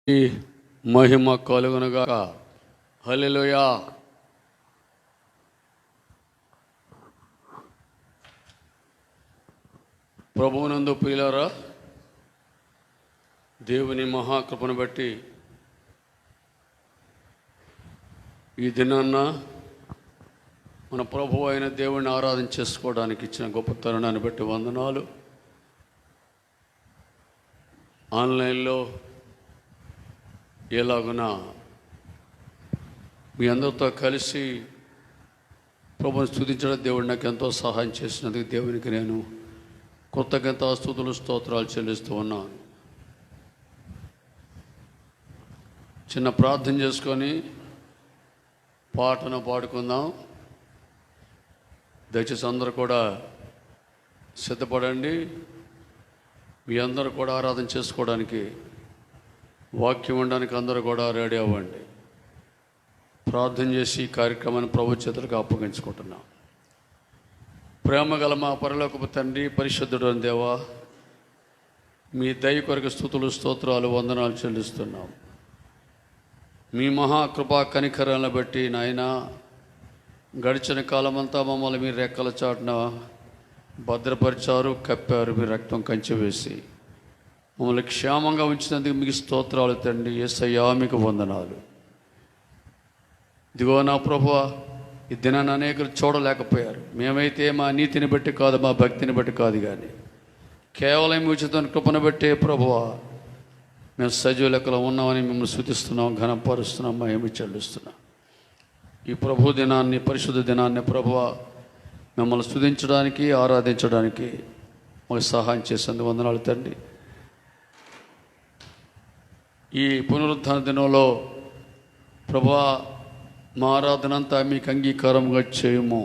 మహిమ కలుగునుగాక. హల్లెలూయా. ప్రభువునందు ప్రియులారా, దేవుని మహాకృపను బట్టి ఈ దినాన్న మన ప్రభువు అయిన దేవుని ఆరాధన చేసుకోవడానికి ఇచ్చిన గొప్ప తరుణాన్ని బట్టి వందనాలు. ఆన్లైన్లో ఎలాగునా మీ అందరితో కలిసి ప్రభువుని స్తుతించడం దేవుడు నాకు ఎంతో సహాయం చేసినందుకు దేవునికి నేను కృతజ్ఞత స్తుతులు స్తోత్రాలు చెల్లిస్తూ ఉన్నాను. చిన్న ప్రార్థన చేసుకొని పాటను పాడుకుందాం. దయచేసి అందరూ కూడా సిద్ధపడండి. మీ అందరూ కూడా ఆరాధన చేసుకోవడానికి, వాక్యం ఉండడానికి అందరూ కూడా రెడీ అవ్వండి. ప్రార్థన చేసి ఈ కార్యక్రమాన్ని ప్రభు చేతులకు అప్పగించుకుంటున్నాం. ప్రేమ గల మా పరలోకపు తండ్రి, పరిశుద్ధుడు అని దేవా, మీ దయ కొరకు స్తుతులు స్తోత్రాలు వందనాలు చెల్లిస్తున్నాం. మీ మహాకృపా కనికరాలను బట్టి నాయన, గడిచిన కాలమంతా మమ్మల్ని మీరు రెక్కల చాటున భద్రపరిచారు, కప్పారు. మీ రక్తం కంచె వేసి మమ్మల్ని క్షేమంగా ఉంచినందుకు మీకు స్తోత్రాలు తండ్రి. యేసయ్యా మీకు వందనాలు. ఇదిగో నా ప్రభువా, ఈ దినాన్ని అనేకులు చూడలేకపోయారు. మేమైతే మా నీతిని బట్టి కాదు, మా భక్తిని బట్టి కాదు, కానీ కేవలం ఉచిత కృపను బట్టే ప్రభువా మేము సజీవ లెక్కలో ఉన్నామని మిమ్మల్ని స్తుతిస్తున్నాం, ఘనపరుస్తున్నాం, మహిమ చెల్లిస్తున్నాం. ఈ ప్రభు దినాన్ని, పరిశుద్ధ దినాన్ని ప్రభువా మిమ్మల్ని స్తుతించడానికి, ఆరాధించడానికి మాకు సహాయం చేసేందుకు వందనాలు తండ్రి. ఈ పునరుద్ధాన దినంలో ప్రభువా మా ఆరాధన అంతా మీకు అంగీకారంగా చేయము.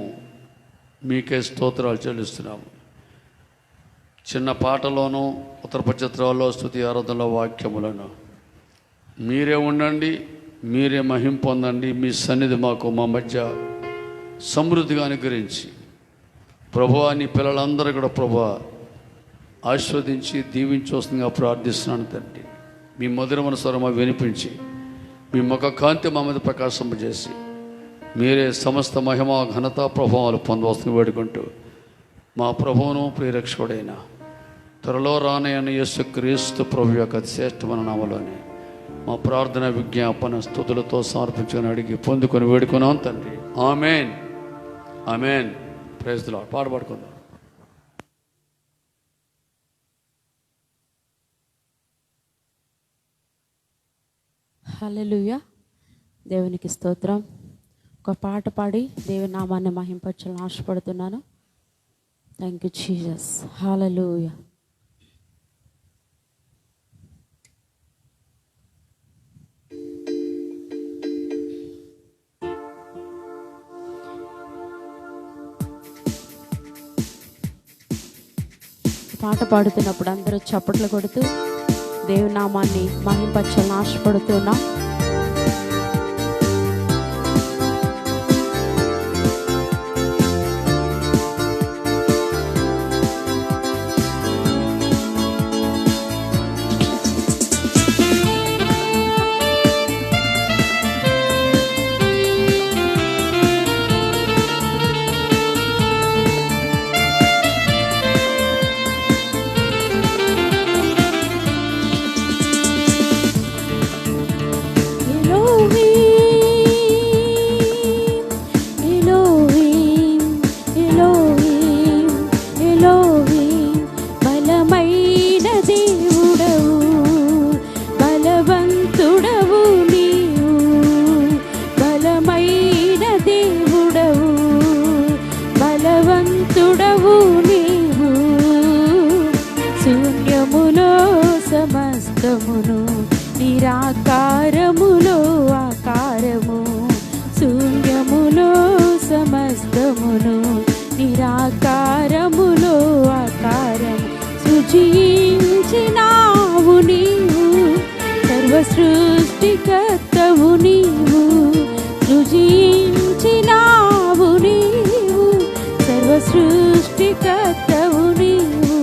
మీకే స్తోత్రాలు చెల్లిస్తున్నాము. చిన్న పాటలోనూ, ఉత్తరపచిత్రాల్లో, స్తుతి ఆరాధనలో, వాక్యములను మీరే ఉండండి, మీరే మహిమ పొందండి. మీ సన్నిధి మాకు మా మధ్య సమృద్ధిగా అనుగ్రహించి ప్రభువా నీ పిల్లలందరూ కూడా ప్రభువా ఆస్వాదించి దీవించి వస్తుందిగా ప్రార్థిస్తున్నాను తండ్రి. మీ మధురమైన స్వరం వినిపించి మీ ముఖ కాంతి మా మీద ప్రకాశింపజేసి మీరే సమస్త మహిమ ఘనత ప్రభావాలు పొందవలసింది వేడుకుంటూ మా ప్రభువును ప్రియరక్షకుడైన త్వరలో రానయ్యన యేసుక్రీస్తు ప్రభు యొక్క శ్రేష్టమైన నామలోనే మా ప్రార్థన, విజ్ఞాపన, స్తుతులతో సమర్పించుకొని అడిగి పొందుకొని వేడుకున్నాం తండ్రి. Amen, amen. Praise the lord. పాట పాడుకుందాం. హల్లెలూయా. దేవునికి స్తోత్రం. ఒక పాట పాడి దేవుని నామాన్ని మహింపరచాలని ఆశపడుతున్నాను. Thank you Jesus. హల్లెలూయా. పాట పాడుతున్నప్పుడు అందరూ చప్పట్లు కొడుతూ దేవుని నామాన్ని మహింపరచాలని ఆశపడుతున్నాం. నిరాకారములో ఆకారము, శూన్యములో సమస్తమును, నిరాకారములో ఆకారము సృజించినావు నీవు, సర్వ సృష్టికర్తవు నీవు, సృజించినావు నీవు, సర్వ సృష్టికర్తవు నీవు.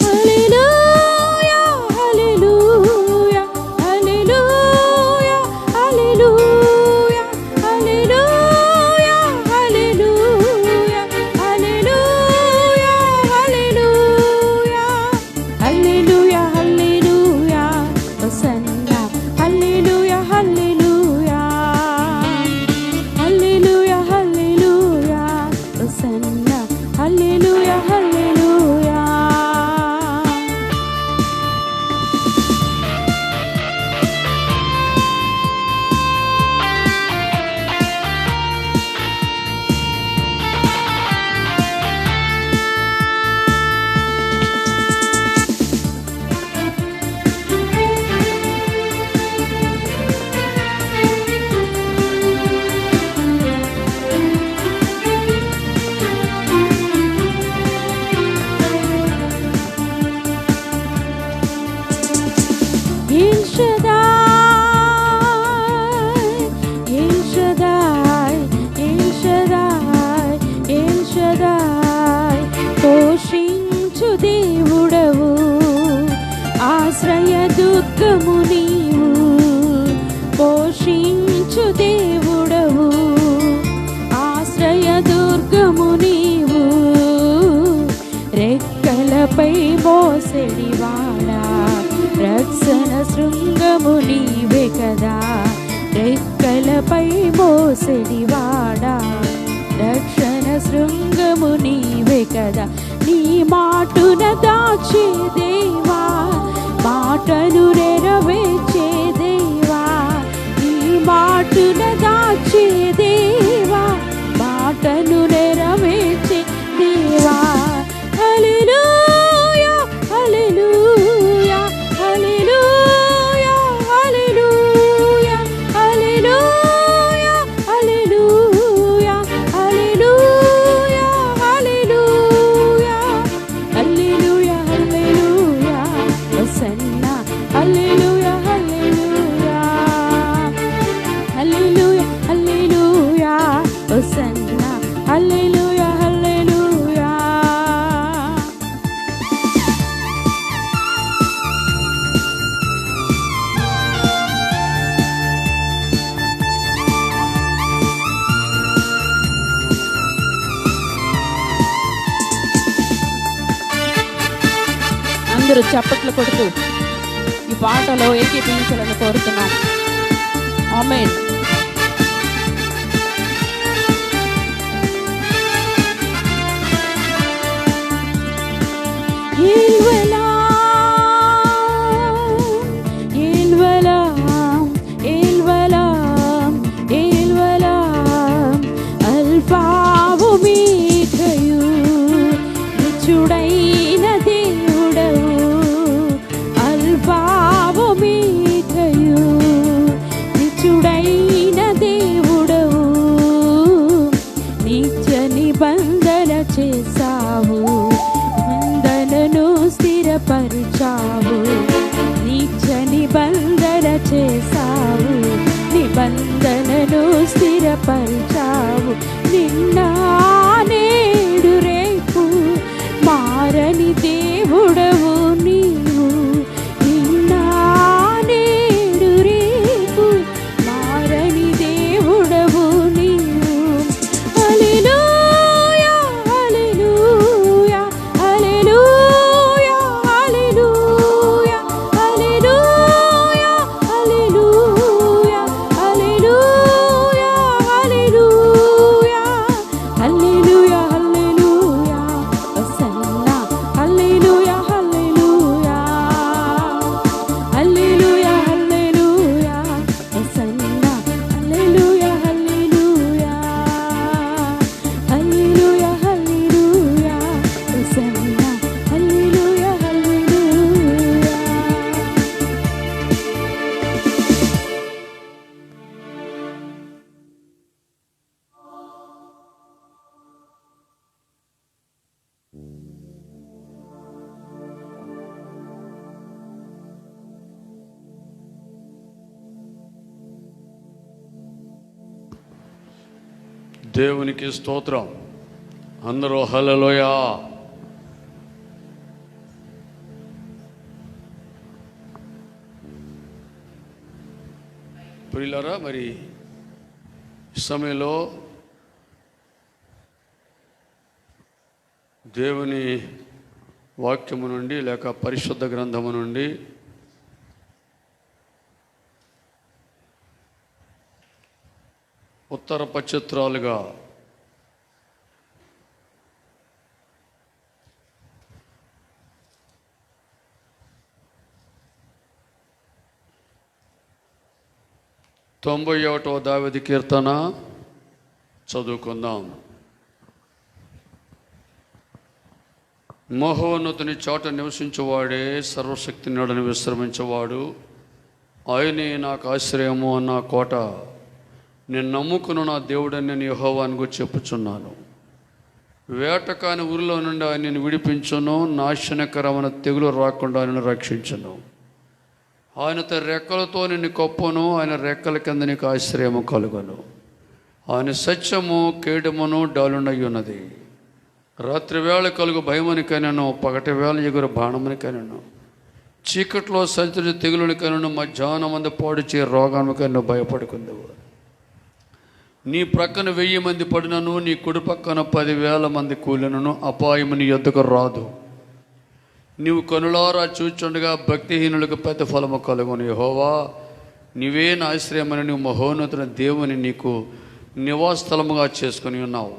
హల్లెలూయా, హల్లెలూయా, హల్లెలూయా. శృంగము నీవే కదా, రెక్కలపై మోసెడివాడా. రక్షణ శృంగము నీవే కదా, నీ మాటున దాచే దేవా, మాటను నెరవేర్చే దేవా. నీ మాటున దాచే దేవా, మాటను నెరవేర్చే దేవా. హల్లెలూయా హల్లెలూయా హల్లెలూయా హల్లెలూయా హల్లెలూయా హల్లెలూయా హల్లెలూయా హల్లెలూయా హల్లెలూయా హల్లెలూయా హోసన్నా హల్లెలూయా హల్లెలూయా హల్లెలూయా హల్లెలూయా హోసన్నా హల్లెలూయా హల్లెలూయా. అందరూ చప్పట్లు కొడుతూ ఈ పాటలో ఏకీభవించాలని కోరుతున్నాం. ఆమేన్. నిత్యుడైన దేవుడవు, అల్ఫావు మీకయు, నిత్యుడైన దేవుడవు. నిత్య నిబంధన చేసావు, నిబంధనను స్థిరపరిచావు. నిత్య నిబంధన చేసావు, నిబంధనను స్థిరపరిచావు. నిన్న నేడు రేపు మారని దేవుడవు నీవు. నిన్న నేడు రేపు మారని దేవుడవు నీవు. హల్లెలూయా హల్లెలూయా హల్లెలూయా హల్లెలూయా హల్లెలూయా హల్లెలూయా హల్లెలూయా హల్లెలూయా హల్లెలూయా హల్లెలూయా హోసన్నా హల్లెలూయా హల్లెలూయా హల్లెలూయా హల్లెలూయా హోసన్నా హల్లెలూయా హల్లెలూయా హల్లెలూయా హల్లెలూయా హోసన్నా హల్లెలూయా హల్లెలూయా. దేవునికి స్తోత్రం. అందరూ హల్లెలూయా. ప్రియులారా, మరి ఈ సమయంలో దేవుని వాక్యము నుండి లేక పరిశుద్ధ గ్రంథము నుండి ఉత్తర పశ్చిత్రాలుగా తొంభై 91వ దావీదు కీర్తన చదువుకుందాం. మహోన్నతుని చాట నివసించువాడే సర్వశక్తి నీడను విశ్రమించేవాడు. ఆయనే నాకు ఆశ్రయము అన్న కోట, నేను నమ్ముకున్న నా దేవుడని నేను యెహోవాను చెప్పుచున్నాను. వేటకాని ఊరిలో నుండి ఆయన నేను విడిపించును, నాశనకరమైన తెగులు రాకుండా ఆయన రక్షించును. ఆయన తన రెక్కలతో నిన్ను కప్పును, ఆయన రెక్కల కింద నీకు ఆశ్రయము కలుగను. ఆయన సత్యము కేడమును డాలునై ఉన్నది. రాత్రి వేళ కలుగు భయమనికైనను, పగటి వేళ ఎగురు బాణమనికైనను, చీకట్లో సంచరి తెగులునికైనను, మధ్యాహ్నం మంది పాడుచే రోగానికైనా భయపడుకుందేవు. నీ ప్రక్కన 1000 మంది పడినను, నీ కుడి పక్కన 10,000 మంది కూలినను, అపాయము నీ యొద్దకు రాదు. నీవు కనులారా చూచుండగా భక్తిహీనులకు ప్రతిఫలము కలుగును. యెహోవా, నీవే నా ఆశ్రయమని నువ్వు మహోన్నతుని దేవుని నీకు నివాసస్థలముగా చేసుకుని ఉన్నావు.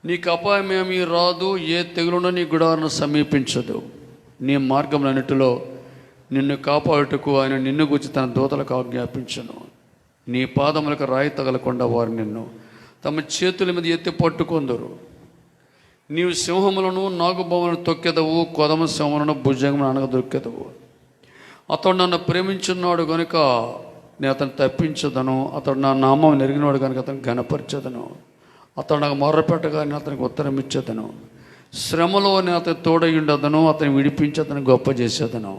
నీకు అపాయమేమీ రాదు, ఏ తెగులున నీ గుడాలను సమీపించదు. నీ మార్గములన్నిటిలో నిన్ను కాపాడుటకు ఆయన నిన్ను గురించి తన దూతలకు ఆజ్ఞాపించను. నీ పాదములకు రాయి తగలకుండా వారు నిన్ను తమ చేతుల మీద ఎత్తి పట్టుకొందురు. నీవు సింహములను నాగుబొమ్మలను తొక్కెదవు, కొదమ సింహములను భుజంగమును అనగదొక్కెదవు. అతడు నన్ను ప్రేమించున్నాడు కనుక నేను అతను తప్పించదను. అతడు నా నామం నెరిగినవాడు కనుక అతను ఘనపరచదను. అతడు నాకు మొర్రపెట్టగా నేను అతనికి ఉత్తరం ఇచ్చేదను. శ్రమలో నేను అతను తోడయుండదను. అతను విడిపించి అతను గొప్ప చేసేదను.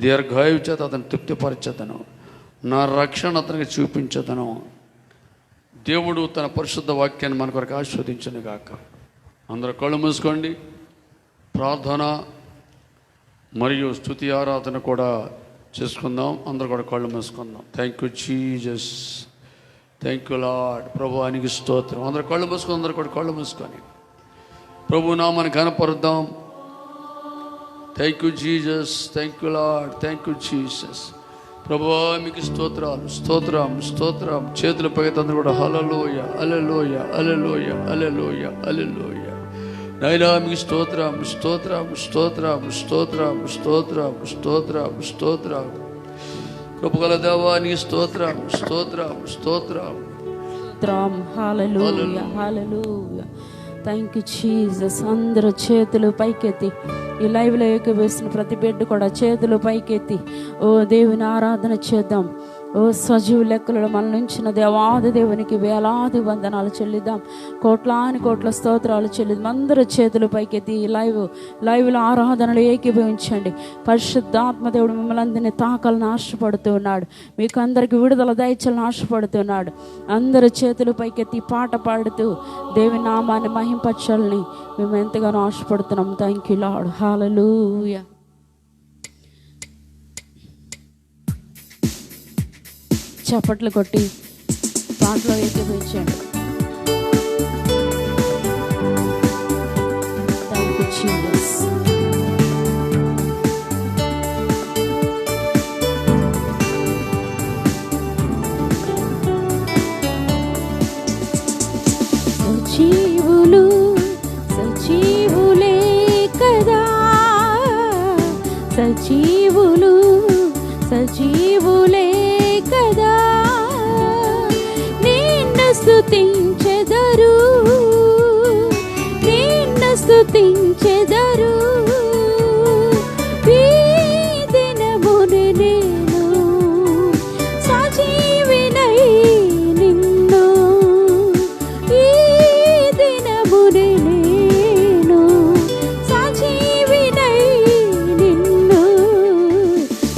దీర్ఘాయువు చేత అతను తృప్తిపరచదను. నా రక్షణ అతనికి చూపించదను. దేవుడు తన పరిశుద్ధ వాక్యాన్ని మన కొరకు ఆస్వాదించను గాక. అందరూ కళ్ళు మూసుకోండి. ప్రార్థన మరియు స్తుతి ఆరాధన కూడా చేసుకుందాం. అందరూ కూడా కళ్ళు మూసుకుందాం. Thank you Jesus, thank you Lord. ప్రభువానికి స్తోత్రం. అందరూ కళ్ళు మూసుకొని, అందరూ కూడా కళ్ళు మూసుకొని ప్రభు నామాన్ని కనపరుద్దాం. Thank you Jesus, thank you Lord, thank you Jesus. ప్రభువా మీకు స్తోత్రాలు, స్తోత్రం, స్తోత్రం. చేతుల పైకి అందరూ కూడా హల్లెలూయా, హల్లెలూయా, హల్లెలూయా, హల్లెలూయా, హల్లెలూయా. నాయనా మీకు స్తోత్రం, స్తోత్రం, స్తోత్రం, స్తోత్రం, స్తోత్రం, స్తోత్రం, స్తోత్రం. కృపగల దేవా నీకు స్తోత్రం, స్తోత్రం, స్తోత్రం. హల్లెలూయా, హల్లెలూయా. Thank you Jesus. అందరూ చేతులు పైకెత్తి, ఈ లైవ్లో ఏకవేసిన ప్రతి బిడ్డ కూడా చేతులు పైకెత్తి ఓ దేవుని ఆరాధన చేద్దాం. ఓ సజీవు లెక్కలలో మన నుంచిన దేవాది దేవునికి వేలాది వందనాలు చెల్లిద్దాం. కోట్లాని కోట్ల స్తోత్రాలు చెల్లిద్దాం. అందరూ చేతులు పైకెత్తి ఈ లైవ్లో ఆరాధనలు ఏకీభవించండి. పరిశుద్ధాత్మ దేవుడు మిమ్మల్ని అందరినీ తాకాలని ఆశపడుతూ ఉన్నాడు. మీకు అందరికి విడుదల దయచాలని ఆశపడుతున్నాడు. అందరూ చేతులు పైకెత్తి పాట పాడుతూ దేవుని నామాన్ని మహింపరచాలని మేము ఎంతగానో ఆశపడుతున్నాం. Thank you Lord. హల్లెలూయా. చప్పట్లు కొట్టి పాటలో ఏకీభవించండి. Thank you Jesus. సజీవులు సజీవులే కదా, సజీవులు సజీవులే కదా, నిన్ను స్తుతించెదరు, నిన్ను స్తుతించెదరు. ఈ దినమున నేను సజీవినై నిన్ను, ఈ దినమున నేను సజీవినై నిన్ను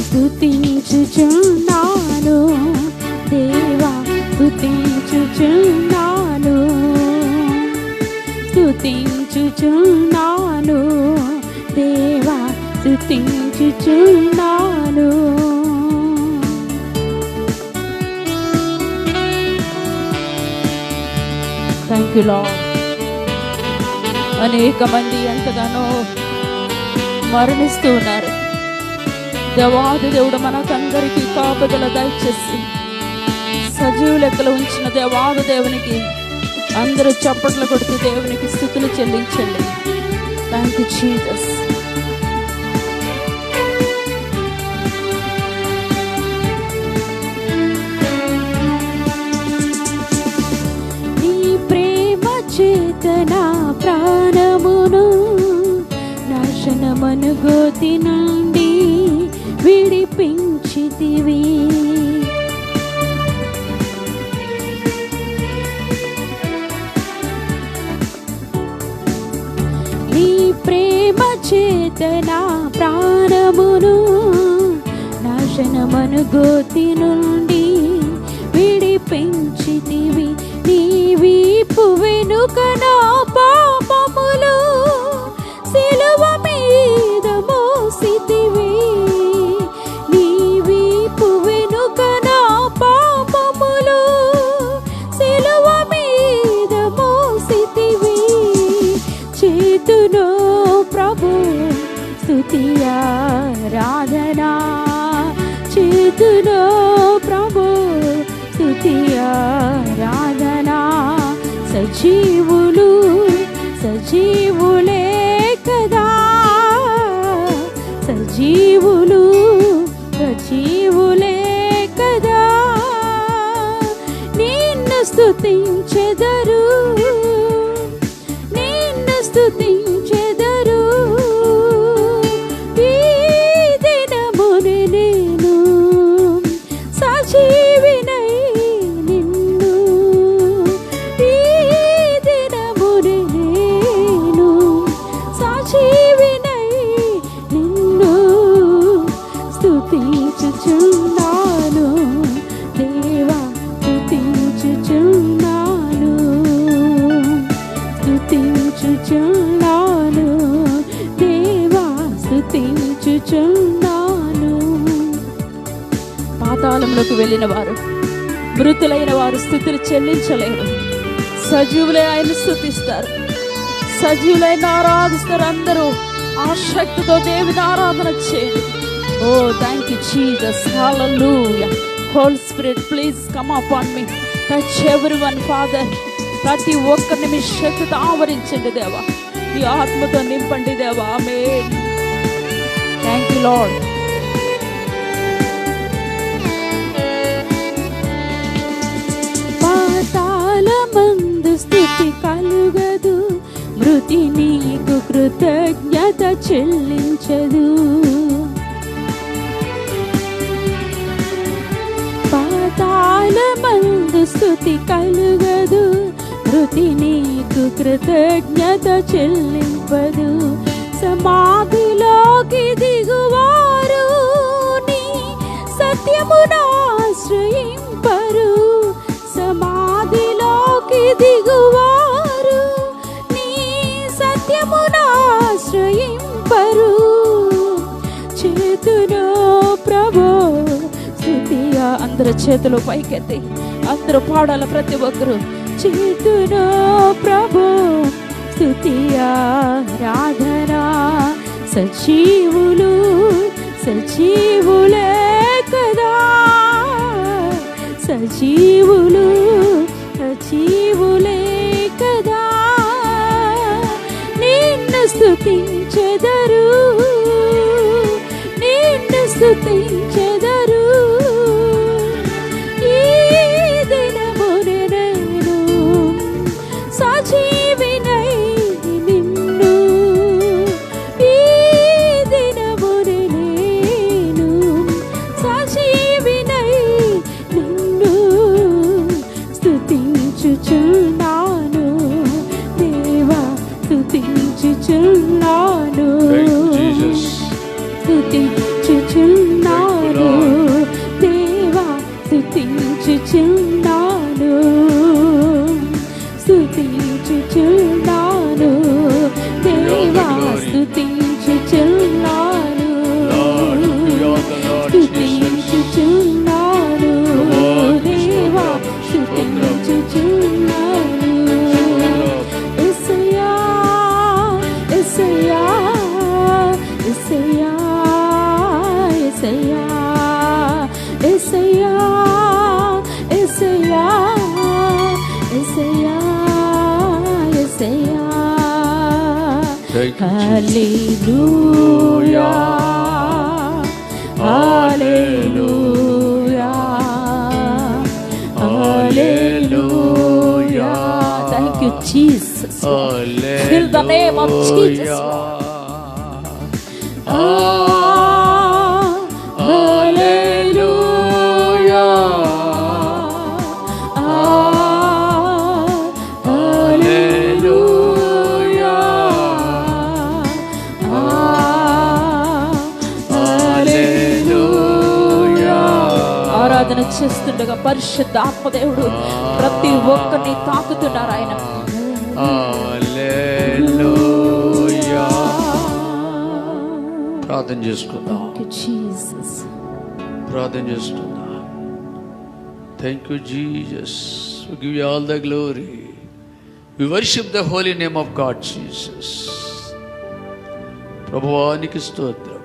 స్తుతించుచున్నాను దేవా, స్తుతించుచున్నాను, స్తుతించుచున్నాను దేవా, స్తుతించుచున్నాను. Thank you lord. అనేక మంది ఎంతగానో మరణిస్తూ ఉన్నారు. దేవాది దేవుడు మనకందరికీ కాపుదల దయచేసి సజీవ లెక్కలు ఉంచిన దేవాది దేవునికి అందరూ చప్పట్లు కొడుతూ దేవునికి స్తుతులు చెల్లించండి. Thank you Jesus. నీ ప్రేమ చేతన ప్రాణమును నాశనమను గోతి నుండి విడిపించితివి. నీ ప్రేమ చేతన ప్రాణమును నాశనమను గోతి నుండి విడిపించితివి. నీ వీపు వెనుక నా పాపములు సిలువ మీద మోసితివి. నీ వీపు వెనుక నా పాపములు సిలువ మీద మోసితివి. చేతును ప్రభు స్తుతి ఆరాధనా చేతులో ప్రభు స్తుతి ఆరాధనా సజీవులే కదా సజీవులే కదా నిన్ను స్తుతించెదరు ఈ దినమున నేను సజీవినై నిన్ను ఈ దినమున నేను సజీవినై నిన్ను స్తుతించుచున్నాను దేవా స్తుతించుచున్నాను దేవా స్తుతించుచున్నాను. పాతాళంలోకి వెళ్ళిన వారు మృతులైన వారు స్తుతులు చెల్లించలేరు. సజీవులే ఆయన స్తుతిస్తారు, సజీవులైన ఆరాధిస్తారు. అందరూ ఆ శక్తితో దేవుని ఆరాధన చేయండి. ఓ థ్యాంక్ యూ జీసస్, హల్లెలూయా. Holy spirit please come upon me, touch everyone father. ప్రతి ఒక్కరిని మీ శక్తితో ఆవరించండి దేవా, మీ ఆత్మతో నింపండి దేవా. ఆమేన్. Thank you Lord. పాతాళమందు స్తుతి కలుగదు, మృతి నీకు కృతజ్ఞత చెల్లించదు. పాతాళమందు స్తుతి కలుగదు, మృతి నీకు కృతజ్ఞత చెల్లింపదు. సమాధిలోకి దిగువారు నీ సత్యమును ఆశ్రయింపరు. సమాధిలోకి దిగువారు నీ సత్యమును ఆశ్రయింపరు. చేతులో ప్రభు స్తుతియా. అందరు చేతులు పైకెత్తి అందరూ పాడాల, ప్రతి ఒక్కరు. చేతులో ప్రభు స్తుతి ఆరాధనా సజీవులే కదా సజీవులే కదా నిన్ను స్తుతించెదరు ఈ దినమున నేను సజీవినై నిన్ను ఈ దినమున నేను సజీవినై నిన్ను స్తుతించుచున్నాను దేవా స్తుతించుచున్నాను స్తుతించుచున్నాను దేవా స్తుతించుచున్నాను స్తుతించుచున్నాను దేవా స్తుతించుచున్నాను స్తుతించుచున్నాను దేవా స్తుతించుచున్నాను. యేసయ్యా యేసయ్యా యేసయ్యా యేసయ్యా యేసయ్యా యేసయ్యా యేసయ్యా యేసయ్యా. హల్లెలూయా హల్లెలూయా హల్లెలూయా. Thank you Jesus. Fill the name of Jesus. Hallelujah. ఆరాధన చేస్తుండగా పరిశుద్ధ ఆత్మదేవుడు ప్రతి ఒక్కరిని తాకుతున్నారు ఆయన. హల్లెలూయా. ప్రార్థన చేసుకుందాం, ప్రార్థన చేసుకుందాం. Thank you Jesus. We give you all the glory. We worship the holy name of God Jesus. ప్రభువానికి స్తోత్రం.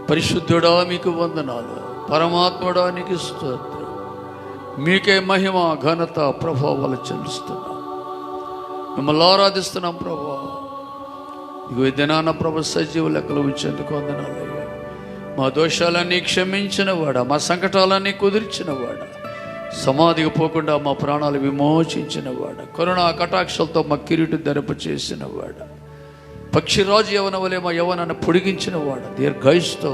పరిశుద్ధుడా మీకు వందనాలు. పరమాత్ముడా నీకు స్తోత్రం. మీకే మహిమ ఘనత ప్రభావాలు చెల్లిస్తున్నాం. మిమ్మల్ని ఆరాధిస్తున్నాం ప్రభువా. ఇగో ఈ దినాన ప్రభు సజీవ లెక్కలు ఉంచేందుకు వందనాలయ్యా. మా దోషాలన్నీ క్షమించిన వాడా, మా సంకటాలన్నీ కుదిర్చిన వాడా, సమాధికి పోకుండా మా ప్రాణాలు విమోచించిన వాడా, కరుణా కటాక్షలతో మా కిరీటు ధరింప చేసిన వాడా, పక్షిరాజు యవన వలె మా యవనాన్ని పొడిగించిన వాడా, దీర్ఘాయుష్తో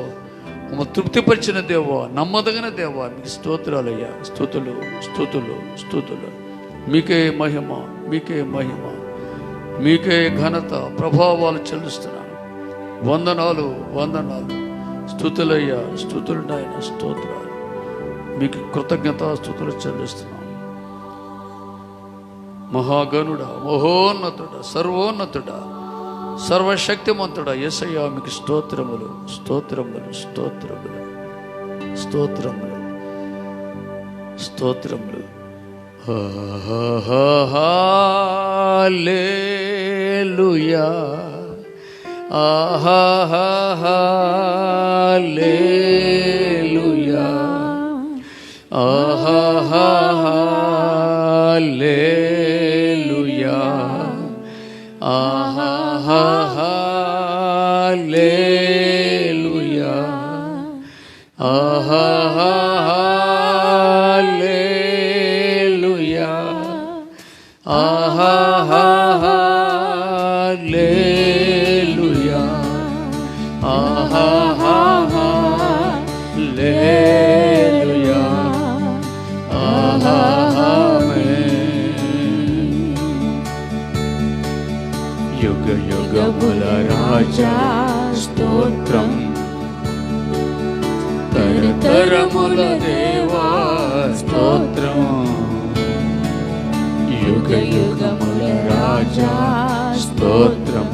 మమ్మల్ని తృప్తిపరిచిన దేవా, నమ్మదగిన దేవా, మీకు స్తోత్రాలయ్యా. స్తుతులు స్తుతులు స్తుతులు. మీకే మహిమ, మీకే మహిమ, మీకే ఘనత ప్రభావాలు చెల్లిస్తున్నాను. వందనాలు వందనాలు. స్తుతులయ్యా, స్తుతులు నాయన, స్తోత్రాలు. మీకు కృతజ్ఞత స్తుతులు చెల్లిస్తున్నాను. మహాగణుడా, మహోన్నతుడా, సర్వోన్నతుడా, సర్వశక్తిమంతుడా యేసయ్యా, మీకు స్తోత్రములు స్తోత్రములు స్తోత్రములు స్తోత్రములు స్తోత్రములు. హల్లెలూయా, హల్లెలూయా, హల్లెలూయా, హల్లెలూయా, హల్లెలూయా, హల్లెలూయా, హల్లెలూయా, ఆమేన్. యుగ యుగముల రాజా స్తోత్రం, తరతరముల దేవా స్తోత్రం. యుగ యుగముల రాజా స్తోత్రం,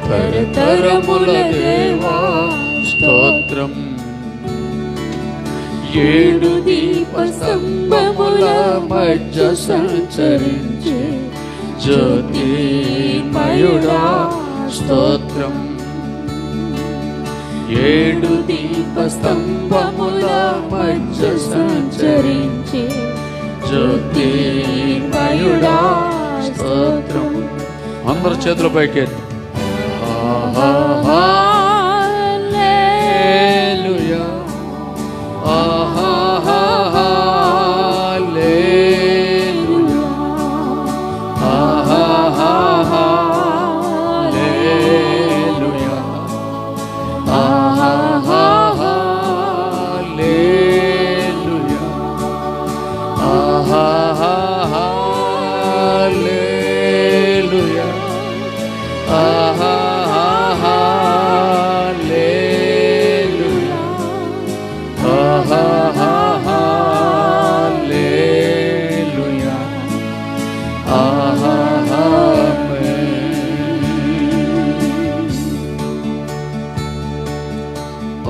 తరతరముల దేవా స్తోత్రం. ఏడు దీప స్తంభముల మధ్య సంచరించే జ్యోతిర్మయుడా స్తోత్రం. ఏడు దీప స్తంభముల మధ్య సంచరించే జ్యోతిర్మయుడా స్తోత్రం. అందరు చేతుల పైకి. హల్లెలూయా, హల్లెలూయా, హల్లెలూయా, హల్లెలూయా, హల్లెలూయా, హల్లెలూయా,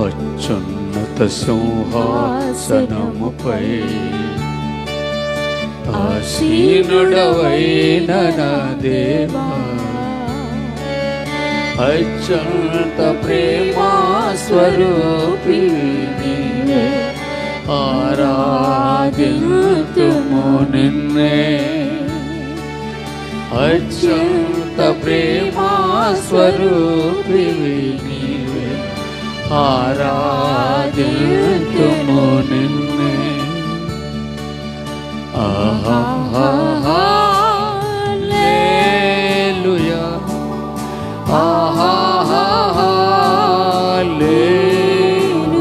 అత్యున్నత సింహాసనముపై ఆసీనుడవైన నా దేవా, అత్యంత ప్రేమా స్వరూపి నీవే, ఆరాధింతుము నిన్నే. అత్యంత ప్రేమా స్వరూపి నీవే, ఆరాధింతుము నిన్నే. హల్లెలూయా, హల్లెలూయా, హల్లెలూయా,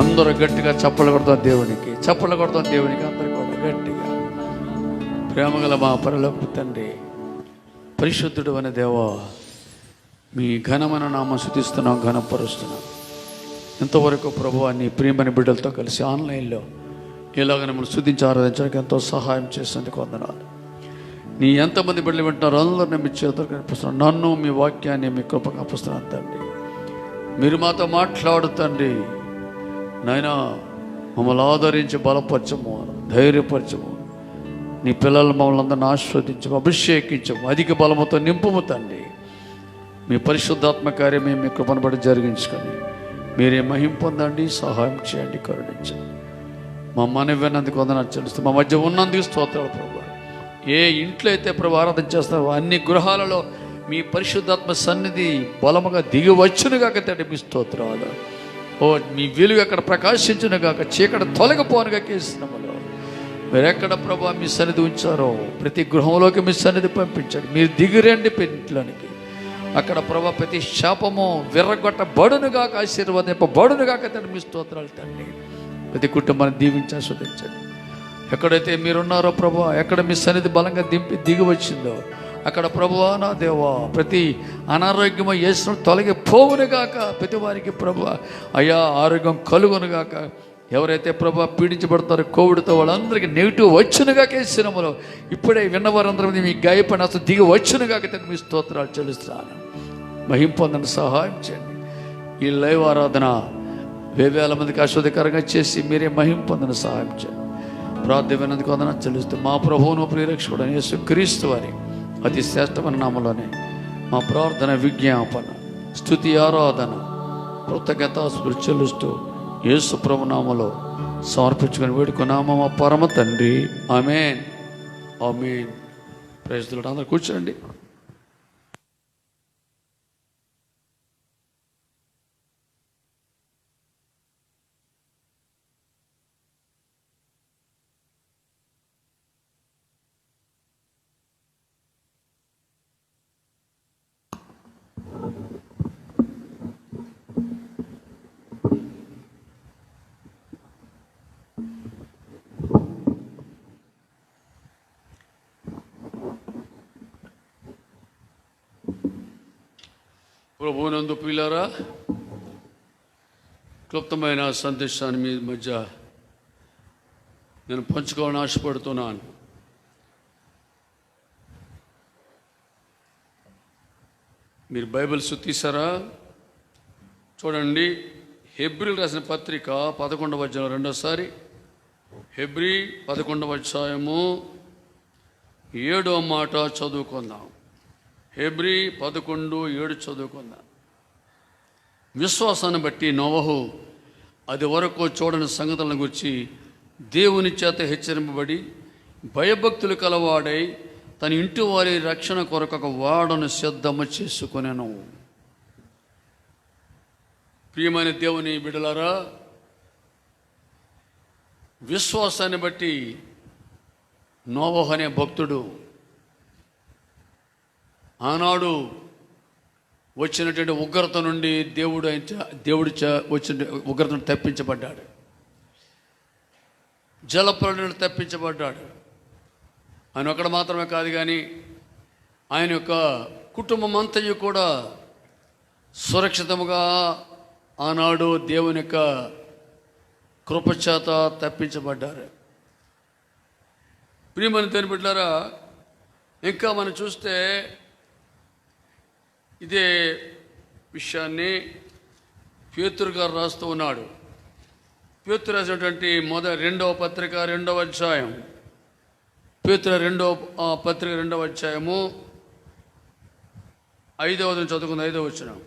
అందరూ గట్టిగా చప్పలు కొడతాం దేవునికి, చప్పలు కొడతాం దేవునికి. అందరూ కూడా ప్రేమగల మా పరలోకపు తండ్రి, పరిశుద్ధుడు అనే దేవా, మీ ఘనమైన నామం స్తుతిస్తున్నాం, ఘనపరుస్తున్నాం. ఇంతవరకు ప్రభువా నీ ప్రియమైన బిడ్డలతో కలిసి ఆన్లైన్లో ఇలాగ మిమ్మల్ని స్తుతించి ఆరాధించడానికి ఎంతో సహాయం చేసినందుకు వందనాలు. నీ ఎంతమంది బిడ్డలు వింటున్నారో అందరినీ మీ చేతులు కనిపిస్తున్నాను. నన్ను మీ వాక్యాన్ని మీ కృపకు అప్పస్తున్నాను తండ్రి. మీరు మాతో మాట్లాడుతండి నాయనా, మమ్మల్ని ఆదరించి బలపరచము, ధైర్యపరచము. నీ పిల్లలు మమ్మల్ని అందరిని ఆస్వాదించము, అభిషేకించము, అధిక బలముతో నింపుము తండ్రి. మీ పరిశుద్ధాత్మ కార్యమే మీ కృపను బట్టి జరిగించుకొని మీరే మహిమ పొందండి, సహాయం చేయండి, కరుణించండి. మా మనవి విన్నందుకు వందనాలు చెల్లిస్తూ మా మధ్య ఉన్నందుకు స్తోత్రాలు ప్రభు. ఏ ఇంట్లో అయితే ప్రభు ఆరాధన చేస్తారో అన్ని గృహాలలో మీ పరిశుద్ధాత్మ సన్నిధి బలముగా దిగి వచ్చునుగాక తండ్రి. మీ స్తోత్రాలు. ఓ మీ వెలుగు అక్కడ ప్రకాశించునుగాక, చీకటి తొలగిపోనుగా కేసినములో మీరెక్కడ ప్రభు మీ సన్నిధి ఉంచారో ప్రతి గృహంలోకి మీ సన్నిధి పంపించండి. మీరు దిగిరండి ఇంట్లోనికి. అక్కడ ప్రభు ప్రతి శాపము విర్రగొట్టబడునుగాక, ఆశీర్వదింపబడునుగాక తండ్రి. మీ స్తోత్రాలు తండ్రి. ప్రతి కుటుంబాన్ని దీవించి ఆస్వాదించండి. ఎక్కడైతే మీరున్నారో ప్రభు, ఎక్కడ మీ సన్నిధి బలంగా దిగి వచ్చిందో అక్కడ ప్రభువా నా దేవా ప్రతి అనారోగ్యము యేసు తొలగిపోవునుగాక. ప్రతి వారికి ప్రభు అయ్యా ఆరోగ్యం కలుగునుగాక. ఎవరైతే ప్రభు పీడించబడతారో కోవిడ్తో వాళ్ళందరికీ నెగిటివ్ వచ్చునుగా కేసినములో ఇప్పుడే విన్నవారందరూ మీ గాయపడిన అసలు దిగి వచ్చునుగాక తండ్రి. మీ స్తోత్రాలు చెల్లిస్తున్నాను. మహిమ పొందని సహాయం చేయండి. ఈ లైవ్ ఆరాధన వేవేల మందికి ఆస్వాదకరంగా చేసి మీరే మహిమ పొందని సహాయం చేయండి. ప్రార్థన విన్నందుకు వందనాలు చెల్లిస్తూ మా ప్రభువును ప్రియరక్షకుడు యేసు క్రీస్తు వారి అతి శ్రేష్టమైన నామలోనే మా ప్రార్థన, విజ్ఞాపన, స్తుతి, ఆరాధన, కృతజ్ఞతాస్తుతులు చెల్లిస్తూ యేసు ప్రభు నామములో సమర్పించుకొని వేడుకున్నాము మా పరమ తండ్రి. ఆమేన్, ఆమేన్. Praise the Lord. అందరూ కూర్చోండి. ప్రభువునందు ప్రియులారా, క్లుప్తమైన సందేశాన్ని మీ మధ్య నేను పంచుకోవాలని ఆశపడుతున్నాను. మీరు బైబిల్స్ తీసారా? చూడండి, హెబ్రీలు రాసిన పత్రిక 11వ అధ్యాయం రెండోసారి. హెబ్రీ 11వ అధ్యాయము 7వ మాట చదువుకుందాం. హెబ్రీ 11:7 చదువుకుందాం. విశ్వాసాన్ని బట్టి నోవహు అది వరకు చూడని సంగతులను గురించి దేవుని చేత హెచ్చరింపబడి భయభక్తులు కలవాడై తన ఇంటి వారి రక్షణ కొరకు ఒక ఓడను సిద్ధము చేసుకొనెను. ప్రియమైన దేవుని బిడ్డలారా, విశ్వాసాన్ని బట్టి నోవహు అనే భక్తుడు ఆనాడు వచ్చినటువంటి ఉగ్రత నుండి దేవుడు వచ్చిన ఉగ్రతను తప్పించబడ్డాడు. జలప్రళయం తప్పించబడ్డాడు. ఆయన ఒక్కడ మాత్రమే కాదు కానీ ఆయన యొక్క కుటుంబం అంతయు కూడా సురక్షితముగా ఆనాడు దేవుని యొక్క కృపచేత తప్పించబడ్డారు. ప్రియమైన దేవుని బిడ్డలారా, ఇంకా మనం చూస్తే ఇదే విషయాన్ని పేతురు గారు రాస్తూ ఉన్నాడు. పేతురు రాసినటువంటి 2వ పత్రిక 2వ అధ్యాయం. పేతురు 2వ పత్రిక 2వ అధ్యాయము 5వ చదువుకుంది. 5వ వచనం.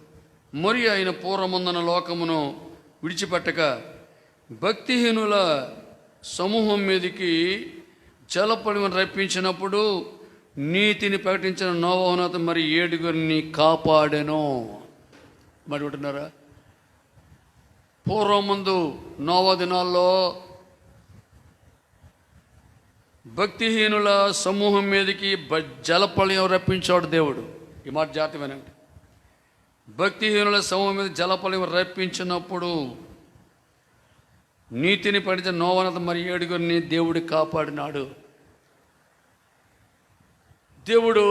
మరి ఆయన పూర్వముందన లోకమును విడిచిపెట్టక భక్తిహీనుల సమూహం మీదకి జలపడిని రప్పించినప్పుడు నీతిని ప్రకటించిన నోవహును మరి 7గురిని కాపాడెను. మరి ఉంటున్నారా? పూర్వం ముందు నోవా దినాల్లో భక్తిహీనుల సమూహం మీదకి జలప్రళయం రప్పించాడు దేవుడు. ఈ మాట జాగ్రత్త వినండి. భక్తిహీనుల సమూహం మీద జలప్రళయం రప్పించినప్పుడు నీతిని ప్రకటించిన నోవహును మరి 7గురిని దేవుడు కాపాడినాడు. దేవుడు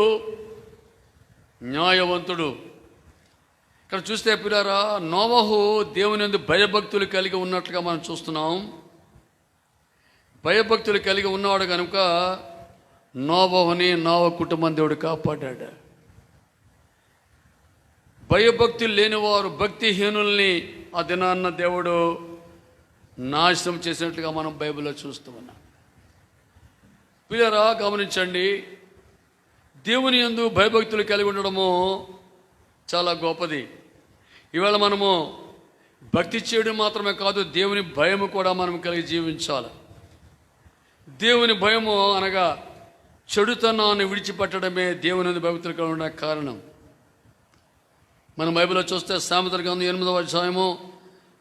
న్యాయవంతుడు. ఇక్కడ చూస్తే పిల్లారా, నోవహు దేవుని యందు భయభక్తులు కలిగి ఉన్నట్లుగా మనం చూస్తున్నాం. భయభక్తులు కలిగి ఉన్నవాడు కనుక నోవహుని నోవ కుటుంబం దేవుడు కాపాడాడు. భయభక్తులు లేనివారు, భక్తిహీనుల్ని ఆ దినాన్న దేవుడు నాశనం చేసినట్లుగా మనం బైబిల్లో చూస్తూ ఉన్నాం. పిల్లరా గమనించండి, దేవుని యందు భయభక్తులు కలిగి ఉండడము చాలా గొప్పది. ఇవాళ మనము భక్తి చేయడం మాత్రమే కాదు, దేవుని భయము కూడా మనం కలిగి జీవించాలి. దేవుని భయము అనగా చెడుతనాన్ని విడిచిపెట్టడమే దేవుని యందు భయభక్తులు కలిగి ఉండడానికి కారణం. మనం బైబిల్లో చూస్తే సామెతల గ్రంథం 8వ అధ్యాయము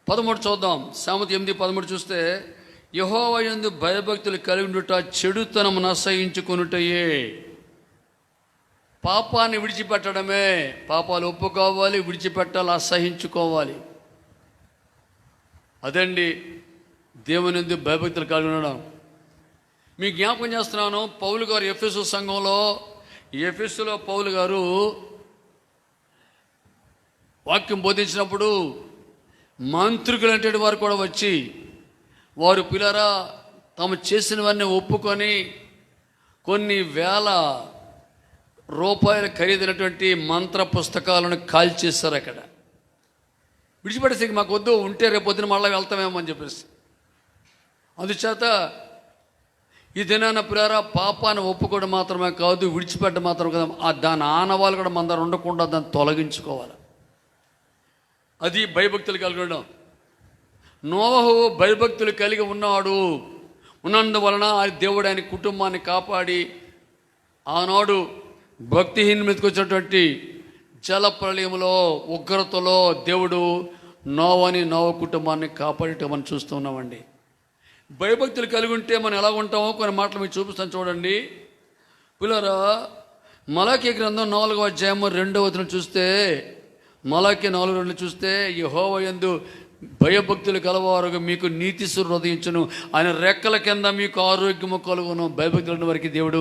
13 చూద్దాం. సామెత 8:13 చూస్తే, యెహోవా యందు భయభక్తులు కలిగి ఉండుట చెడుతనమును అసహించుకొనుటయే. పాపాన్ని విడిచిపెట్టడమే. పాపాలు ఒప్పుకోవాలి, విడిచిపెట్టాలి, అసహించుకోవాలి. అదండి దేవుని యందు భయభక్తులు కలిగి ఉండడం. మీకు జ్ఞాపకం చేస్తున్నాను, పౌలు గారు ఎఫెసు సంఘంలో, ఎఫెసులో పౌలు గారు వాక్యం బోధించినప్పుడు మంత్రికులు అంటే వారు కూడా వచ్చి, వారు పిల్లరా తాము చేసినవన్నీ ఒప్పుకొని కొన్ని వేల రూపాయలు ఖరీదైనటువంటి మంత్ర పుస్తకాలను కాల్చేశారు. అక్కడ విడిచిపెట్టేసి మాకు వద్దు, ఉంటే రేపు పొద్దున మళ్ళీ వెళ్తామేమో అని చెప్పేసి. అందుచేత ఈ దినాన పిల్లరా పాపాన్ని ఒప్పుకోవడం మాత్రమే కాదు, విడిచిపెట్టడం మాత్రమే కాదు, దాని ఆనవాళ్ళు కూడా మన దగ్గర ఉండకుండా దాన్ని తొలగించుకోవాలి. అది భయభక్తులు కలిగి ఉండడం. నోవహు భయభక్తులు కలిగి ఉన్నాడు. ఉన్నందువలన ఆ దేవుడు ఆయన కుటుంబాన్ని కాపాడి ఆనాడు భక్తిహీన మీదకి వచ్చినటువంటి జల ప్రళయంలో, ఉగ్రతలో దేవుడు నోవని నోవ కుటుంబాన్ని కాపాడటం మనం చూస్తూ ఉన్నామండి. భయభక్తులు కలిగి ఉంటే మనం ఎలా ఉంటామో కొన్ని మాటలు మీకు చూపిస్తాను చూడండి. పిల్లరా, మలాకీ గ్రంథం 4వ అధ్యాయము 2వ వచనం చూస్తే, మలాకీ 4:2 చూస్తే, యెహోవా యందు భయభక్తులు కలవారుగా మీకు నీతిశ్వరుడు ఉదయించును, ఆయన రెక్కల కింద మీకు ఆరోగ్యము కలుగును. భయభక్తులు వారికి దేవుడు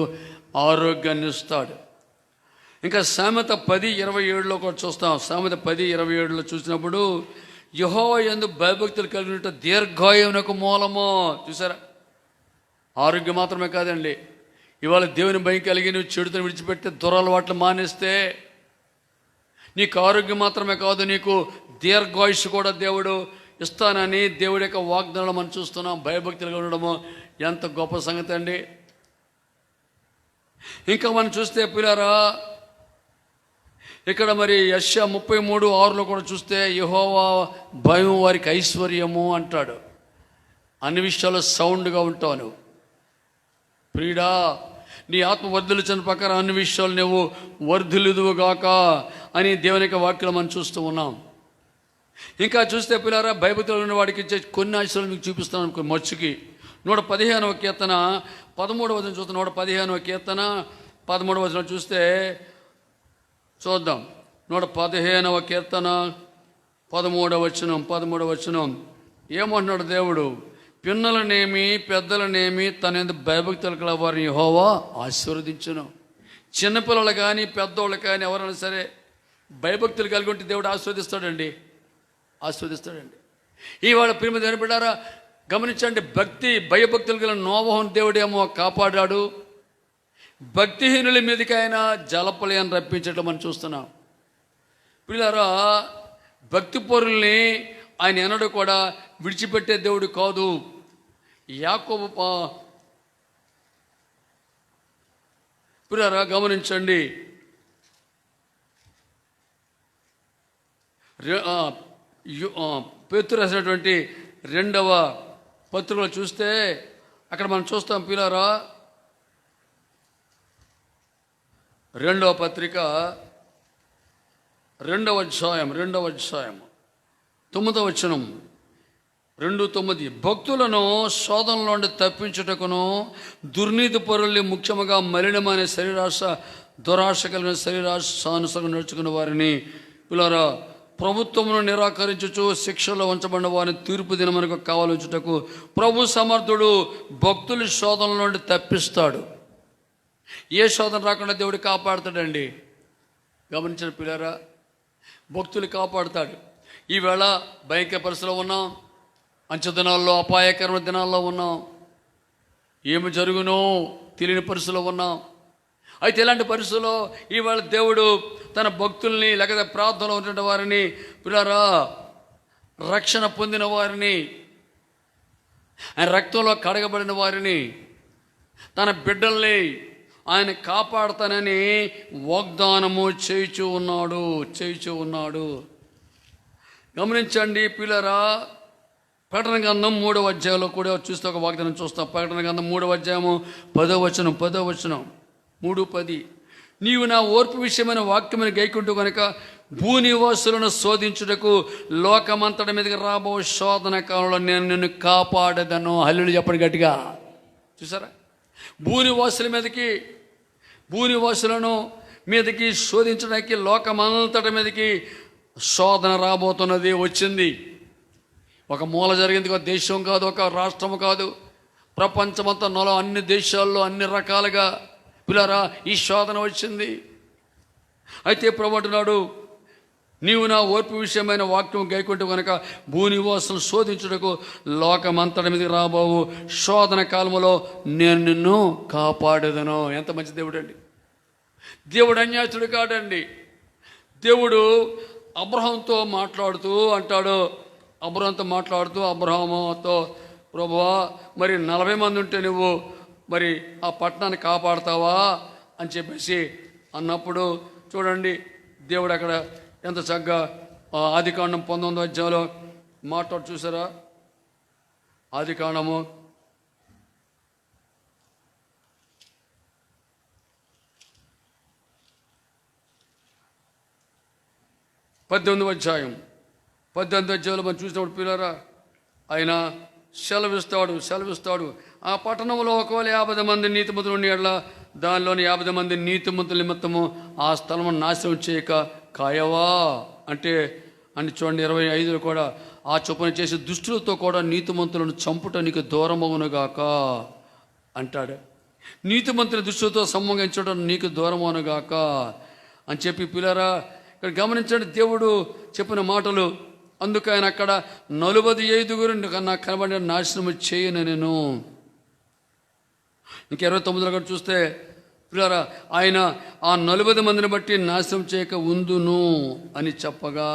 ఆరోగ్యాన్ని ఇస్తాడు. ఇంకా సామెత 10:27 కూడా చూస్తాం. సామెత 10:27 చూసినప్పుడు, యెహోవా యందు భయభక్తులు కలిగినట్టు దీర్ఘాయువునకు మూలము. చూసారా, ఆరోగ్యం మాత్రమే కాదండి. ఇవాళ దేవుని భయం కలిగి నువ్వు చెడుతను విడిచిపెడితే, దురలవాట్లు మానేస్తే నీకు ఆరోగ్యం మాత్రమే కాదు, నీకు దీర్ఘాయుష్ కూడా దేవుడు ఇస్తానని దేవుడి యొక్క వాగ్దానం మనం చూస్తున్నాం. భయభక్తులుగా ఉండడము ఎంత గొప్ప సంగతి అండి. ఇంకా మనం చూస్తే పిల్లరా, ఇక్కడ మరి యెషయా 33:6 కూడా చూస్తే, యెహోవా భయం వారికి ఐశ్వర్యము అంటాడు. అన్ని విషయాల్లో సౌండ్గా ఉంటావు నువ్వు. ప్రియుడా, నీ ఆత్మ వర్ధిల్లుచిన ప్రకారం అన్ని విషయాలు నువ్వు వర్ధిల్లుదువుగాక అని దేవుని యొక్క వాక్యం మనం చూస్తూ ఉన్నాం. ఇంకా చూస్తే పిల్లారా, భయభక్తులు ఉన్న వాడికి ఇచ్చే కొన్ని ఆశలు మీకు చూపిస్తాను. మచ్చుకి 115వ కీర్తన 13వ వచనం చూస్తే, 115వ కీర్తన 13వ వచనం చూస్తే చూద్దాం. 115వ కీర్తన 13వ వచనం ఏమంటున్నాడు దేవుడు? పిన్నలనేమి పెద్దలనేమి తన యందు భయభక్తులు కల వారిని యెహోవా ఆశీర్వదించును. చిన్నపిల్లలు కానీ పెద్దోళ్ళు కానీ ఎవరైనా సరే భయభక్తులు కలిగి ఉంటే దేవుడు ఆశీర్వదిస్తాడండి. ఇవాళ ప్రేమ దేవుని బిడ్డారా, గమనించండి, భయభక్తులు గల నోవహును దేవుడేమో కాపాడాడు. భక్తిహీనుల మీదకి ఆయన జలప్రళయాన్ని రప్పించడం మనం చూస్తున్నాం. పిల్లారా, భక్తి పరుల్ని ఆయన ఎన్నడూ కూడా విడిచిపెట్టే దేవుడు కాదు. యాకోబు పిల్లారా గమనించండి, పేతురు రాసినటువంటి 2వ పత్రికలో చూస్తే అక్కడ మనం చూస్తాం పిల్లారా, 2వ పత్రిక 2వ అధ్యాయం 9వ వచనం 2:9 భక్తులను శోధనలో నుండి తప్పించుటకును దుర్నీతి పరుల్ని ముఖ్యముగా మలినమైన శరీరాశ దురాశ కలిగిన శరీరాశానుసంగా నడుచుకున్న వారిని పిల్లరా ప్రభుత్వమును నిరాకరించుచు శిక్షలో ఉంచబడిన వారిని తీర్పు దినమునకు కావాలంచుటకు ప్రభు సమర్థుడు భక్తుల శోధనల నుండి తప్పిస్తాడు. ఏ శోధన రాకుండా దేవుడు కాపాడుతాడండి. గమనించిన పిల్లరా, భక్తులు కాపాడుతాడు. ఈవేళ భయంకర పరిస్థితిలో ఉన్నాం, అంచె దినాల్లో, అపాయకరమైన దినాల్లో ఉన్నాం. ఏమి జరుగునో తెలియని పరిస్థితిలో ఉన్నాం. అయితే ఇలాంటి పరిస్థితుల్లో ఈవేళ దేవుడు తన భక్తుల్ని, లేకపోతే ప్రార్థనలో ఉన్నటువంటి వారిని, పిల్లరా రక్షణ పొందిన వారిని, ఆయన రక్తంలో కడగబడిన వారిని, తన బిడ్డల్ని ఆయన కాపాడుతానని వాగ్దానము చేయుచూ ఉన్నాడు. గమనించండి పిల్లరా, ప్రకటన గ్రంథం 3వ అధ్యాయంలో కూడా చూస్తే ఒక వాగ్దానం చూస్తాం. ప్రకటన గ్రంథం 3వ అధ్యాయము 10వ వచనం 3:10. నీవు నా ఓర్పు విషయమైన వాక్యమైన గైకుంటూ కనుక భూనివాసులను శోధించుటకు లోకమంతటి మీదకి రాబో శోధన కాలంలో నేను నిన్ను కాపాడదను. హల్లెలూయా చెప్పండి గట్టిగా. చూసారా, భూనివాసులను మీదకి శోధించడానికి లోకమంతటి మీదకి శోధన రాబోతున్నది, వచ్చింది. ఒక మూల జరిగింది, ఒక దేశం కాదు, ఒక రాష్ట్రం కాదు, ప్రపంచమంతా అన్ని దేశాల్లో అన్ని రకాలుగా పిల్లరా ఈ శోధన వచ్చింది. అయితే ప్రభు అంటున్నాడు, నీవు నా ఓర్పు విషయమైన వాక్యం గైకుంటూ కనుక భూనివాసులు శోధించుటకు లోకమంతటి మీదకి రాబోవు శోధన కాలంలో నేను నిన్ను కాపాడేదను. ఎంత మంచి దేవుడు అండి. దేవుడు అన్యాయస్తుడు కాడండి. దేవుడు అబ్రహాంతో మాట్లాడుతూ అంటాడు, అబ్రహాముతో ప్రభువా మరి 40 మంది ఉంటే నువ్వు మరి ఆ పట్టణాన్ని కాపాడతావా అని చెప్పేసి అన్నప్పుడు చూడండి, దేవుడు అక్కడ ఎంత చక్కగా ఆదికాండం 19వ అధ్యాయంలో మాట్లాడు. చూసారా, ఆదికాండము 18వ అధ్యాయంలో మనం చూసినప్పుడు పిల్లరా, ఆయన సెలవిస్తాడు. ఆ పట్టణంలో ఒకవేళ 50 మంది నీతిమంతులు ఉండి ఎడల దానిలోని 50 మంది నీతిమంతుల నిమిత్తము ఆ స్థలము నాశనం చేయక కాయవా అంటే చూడండి 25లో కూడా ఆ చొప్పున చేసి దుష్టులతో కూడా నీతిమంతులను చంపుట నీకు దూరమవునుగాక అంటాడు. నీతిమంతుల దుష్టులతో సంబంధించడం నీకు దూరమవునుగాక అని చెప్పి పిల్లరా ఇక్కడ గమనించండి, దేవుడు చెప్పిన మాటలు. అందుకు ఆయన అక్కడ 45 నాకు కనబడిన నాశనం చేయను నేను. ఇంకా 29లో కూడా చూస్తే పిల్లరా, ఆయన ఆ 40 మందిని బట్టి నాశనం చేయక ఉందును అని చెప్పగా,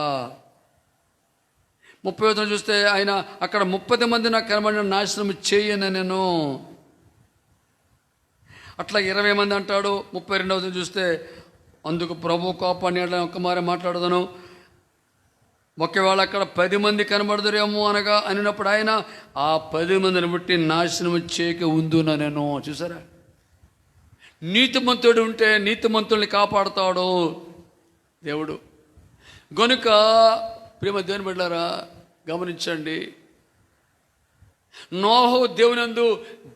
30వ చూస్తే ఆయన అక్కడ 30 మంది నాకు కనబడిన నాశనం చేయను నేను. అట్లా 20 మంది అంటాడు. 32వ చూస్తే అందుకు ప్రభు కోపాన్ని ఒక్క మారే మాట్లాడదను, ఒకవేళ అక్కడ 10 మంది కనబడదురేమో అనినప్పుడు ఆయన ఆ 10 మందిని బట్టి నాశనం చేయక ఉందునా నేను. చూసారా, నీతిమంతుడు ఉంటే నీతిమంతుల్ని కాపాడుతాడు దేవుడు. గనుక ప్రేమ దేవుని బిడ్డలారా గమనించండి, నోహు దేవునందు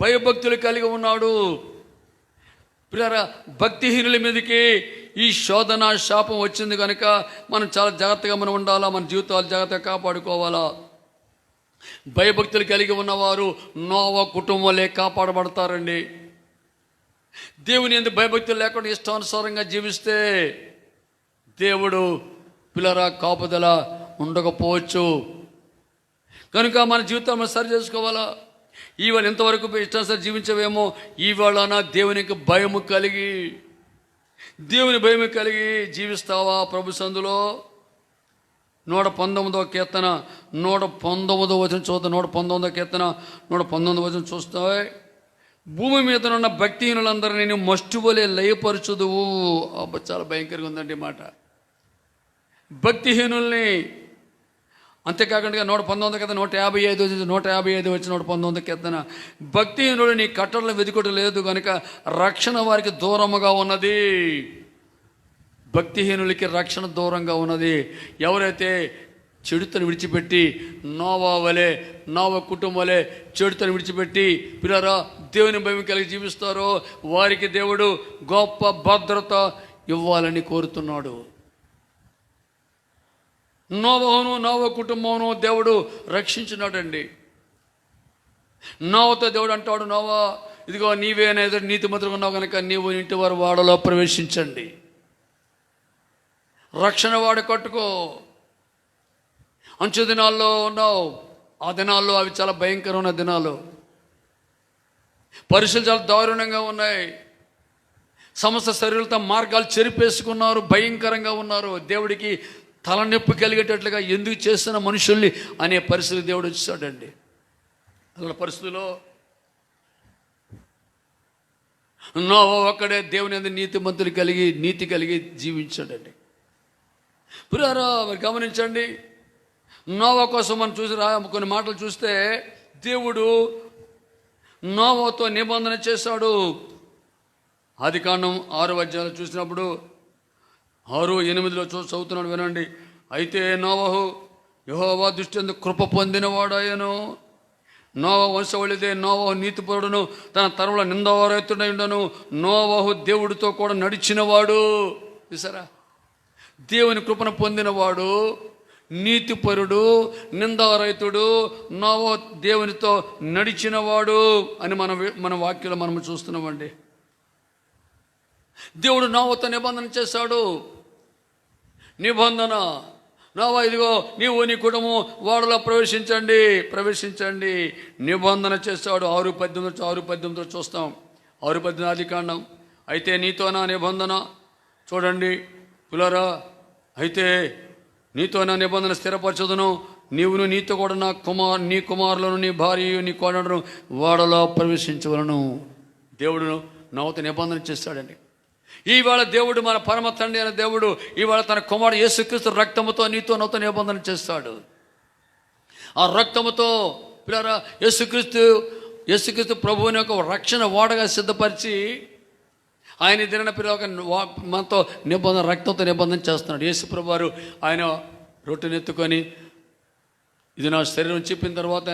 భయభక్తులు కలిగి ఉన్నాడు. పిల్లరా, భక్తిహీనుల మీదకి ఈ శోధన శాపం వచ్చింది కనుక మనం చాలా జాగ్రత్తగా మనం ఉండాలా, మన జీవితాలు జాగ్రత్తగా కాపాడుకోవాలా. భయభక్తులు కలిగి ఉన్నవారు నోవా కుటుంబాలే కాపాడబడతారండి. దేవుని యందు భయభక్తులు లేకుండా ఇష్టానుసారంగా జీవిస్తే దేవుడు పిల్లరా కాపుదల ఉండకపోవచ్చు. కనుక మన జీవితాన్ని మనం సరి చేసుకోవాలా. ఈవేళ ఎంతవరకు ఇష్టానుసారం జీవించవేమో, ఈవేళ దేవునికి భయము కలిగి జీవిస్తావా? ప్రభు సందులో 119వ కీర్తన 119వ వచనం చూద్దాం. 119వ కీర్తన 119వ వచనం చూస్తావే, భూమి మీద ఉన్న భక్తిహీనులందరినీ నేను మస్టువలే లయపరచుదువు. అబ్బా, చాలా భయంకరంగా ఉందండి మాట. భక్తిహీనుల్ని అంతేకాకుండా 119 కీర్తన 155 వచ్చి 119 కీర్తన, భక్తిహీనుడు నీ కట్టడలను వెతుకుట లేదు కనుక రక్షణ వారికి దూరముగా ఉన్నది. భక్తిహీనులకి రక్షణ దూరంగా ఉన్నది. ఎవరైతే చెడుతను విడిచిపెట్టి నోవా కుటుంబం వలె చెడుతను విడిచిపెట్టి పిల్లరా దేవుని భయం కలిగి జీవిస్తారో వారికి దేవుడు గొప్ప భద్రత ఇవ్వాలని కోరుతున్నాడు. నోవా కుటుంబమును దేవుడు రక్షించినాడండి. నోవాతో దేవుడు అంటాడు, నోవా ఇదిగో నీవే అనేది నీతిమంతులుగా ఉన్నావు కనుక నీవు ఇంటి వారు వాడలో ప్రవేశించండి. రక్షణ వాడు కట్టుకో. అంచు దినాల్లో ఉన్నావు. ఆ దినాల్లో అవి చాలా భయంకరమైన దినాలు. పరిస్థితులు చాలా దారుణంగా ఉన్నాయి. సమస్త శరీరంతో మార్గాలు చెరిపేసుకున్నారు, భయంకరంగా ఉన్నారు. దేవుడికి తలనొప్పి కలిగేటట్లుగా ఎందుకు చేస్తున్న మనుషుల్ని అనే పరిస్థితి దేవుడు వచ్చాడండి. అలా పరిస్థితిలో నోవా ఒక్కడే దేవుని యందు నీతి కలిగి జీవించాడండి. పురారా మరి గమనించండి, నోవా కోసం మనం చూసి కొన్ని మాటలు చూస్తే దేవుడు నోవాతో నిబంధన చేశాడు. ఆదికాండం 6వ అధ్యాయంలో చూసినప్పుడు 6:8 చదువుతున్నాడు, వినండి. అయితే నోవహు యెహోవా దృష్టి యందు కృప పొందినవాడాయను. నోవా వంశవళిదే. నోవహు నీతిపరుడును, తన తరముల నిందారహితుడై ఉండను. నోవహు దేవుడితో కూడా నడిచినవాడు. చూసారా, దేవుని కృపను పొందినవాడు, నీతిపరుడు, నిందారహితుడు, నోవహు దేవునితో నడిచినవాడు అని మన వాక్యంలో మనం చూస్తున్నామండి. దేవుడు నోవాతో నిబంధన చేశాడు. నిబంధన, నోవా ఇదిగో నీవు నీ కుటుంబం వాడలో ప్రవేశించండి నిబంధన చేశాడు. 6:18 చూస్తాం. 6:18 ఆదికాండం. అయితే నీతో నా నిబంధన, చూడండి పులరా, అయితే నీతో నా నిబంధన స్థిరపరచదును. నీవును నీతో కూడా నీ కుమారులను, నీ భార్య, నీ కోడలను వాడలో ప్రవేశించవలను. దేవుడు నోవాతో నిబంధన చేశాడండి. ఈవేళ దేవుడు మన పరమ తండ్రి అయిన దేవుడు ఈవేళ తన కుమారుడు యేసుక్రీస్తు రక్తముతో నీతో నాతో నిబంధన చేస్తాడు. ఆ రక్తముతో పిల్లరా యేసుక్రీస్తు ప్రభువుని ఒక రక్షణ ఓడగా సిద్ధపరిచి ఆయన దిన పిల్లల మనతో రక్తంతో నిబంధన చేస్తున్నాడు. యేసు ప్రభు వారు ఆయన రొట్టెని ఎత్తుకొని ఇది నా శరీరం చెప్పిన తర్వాత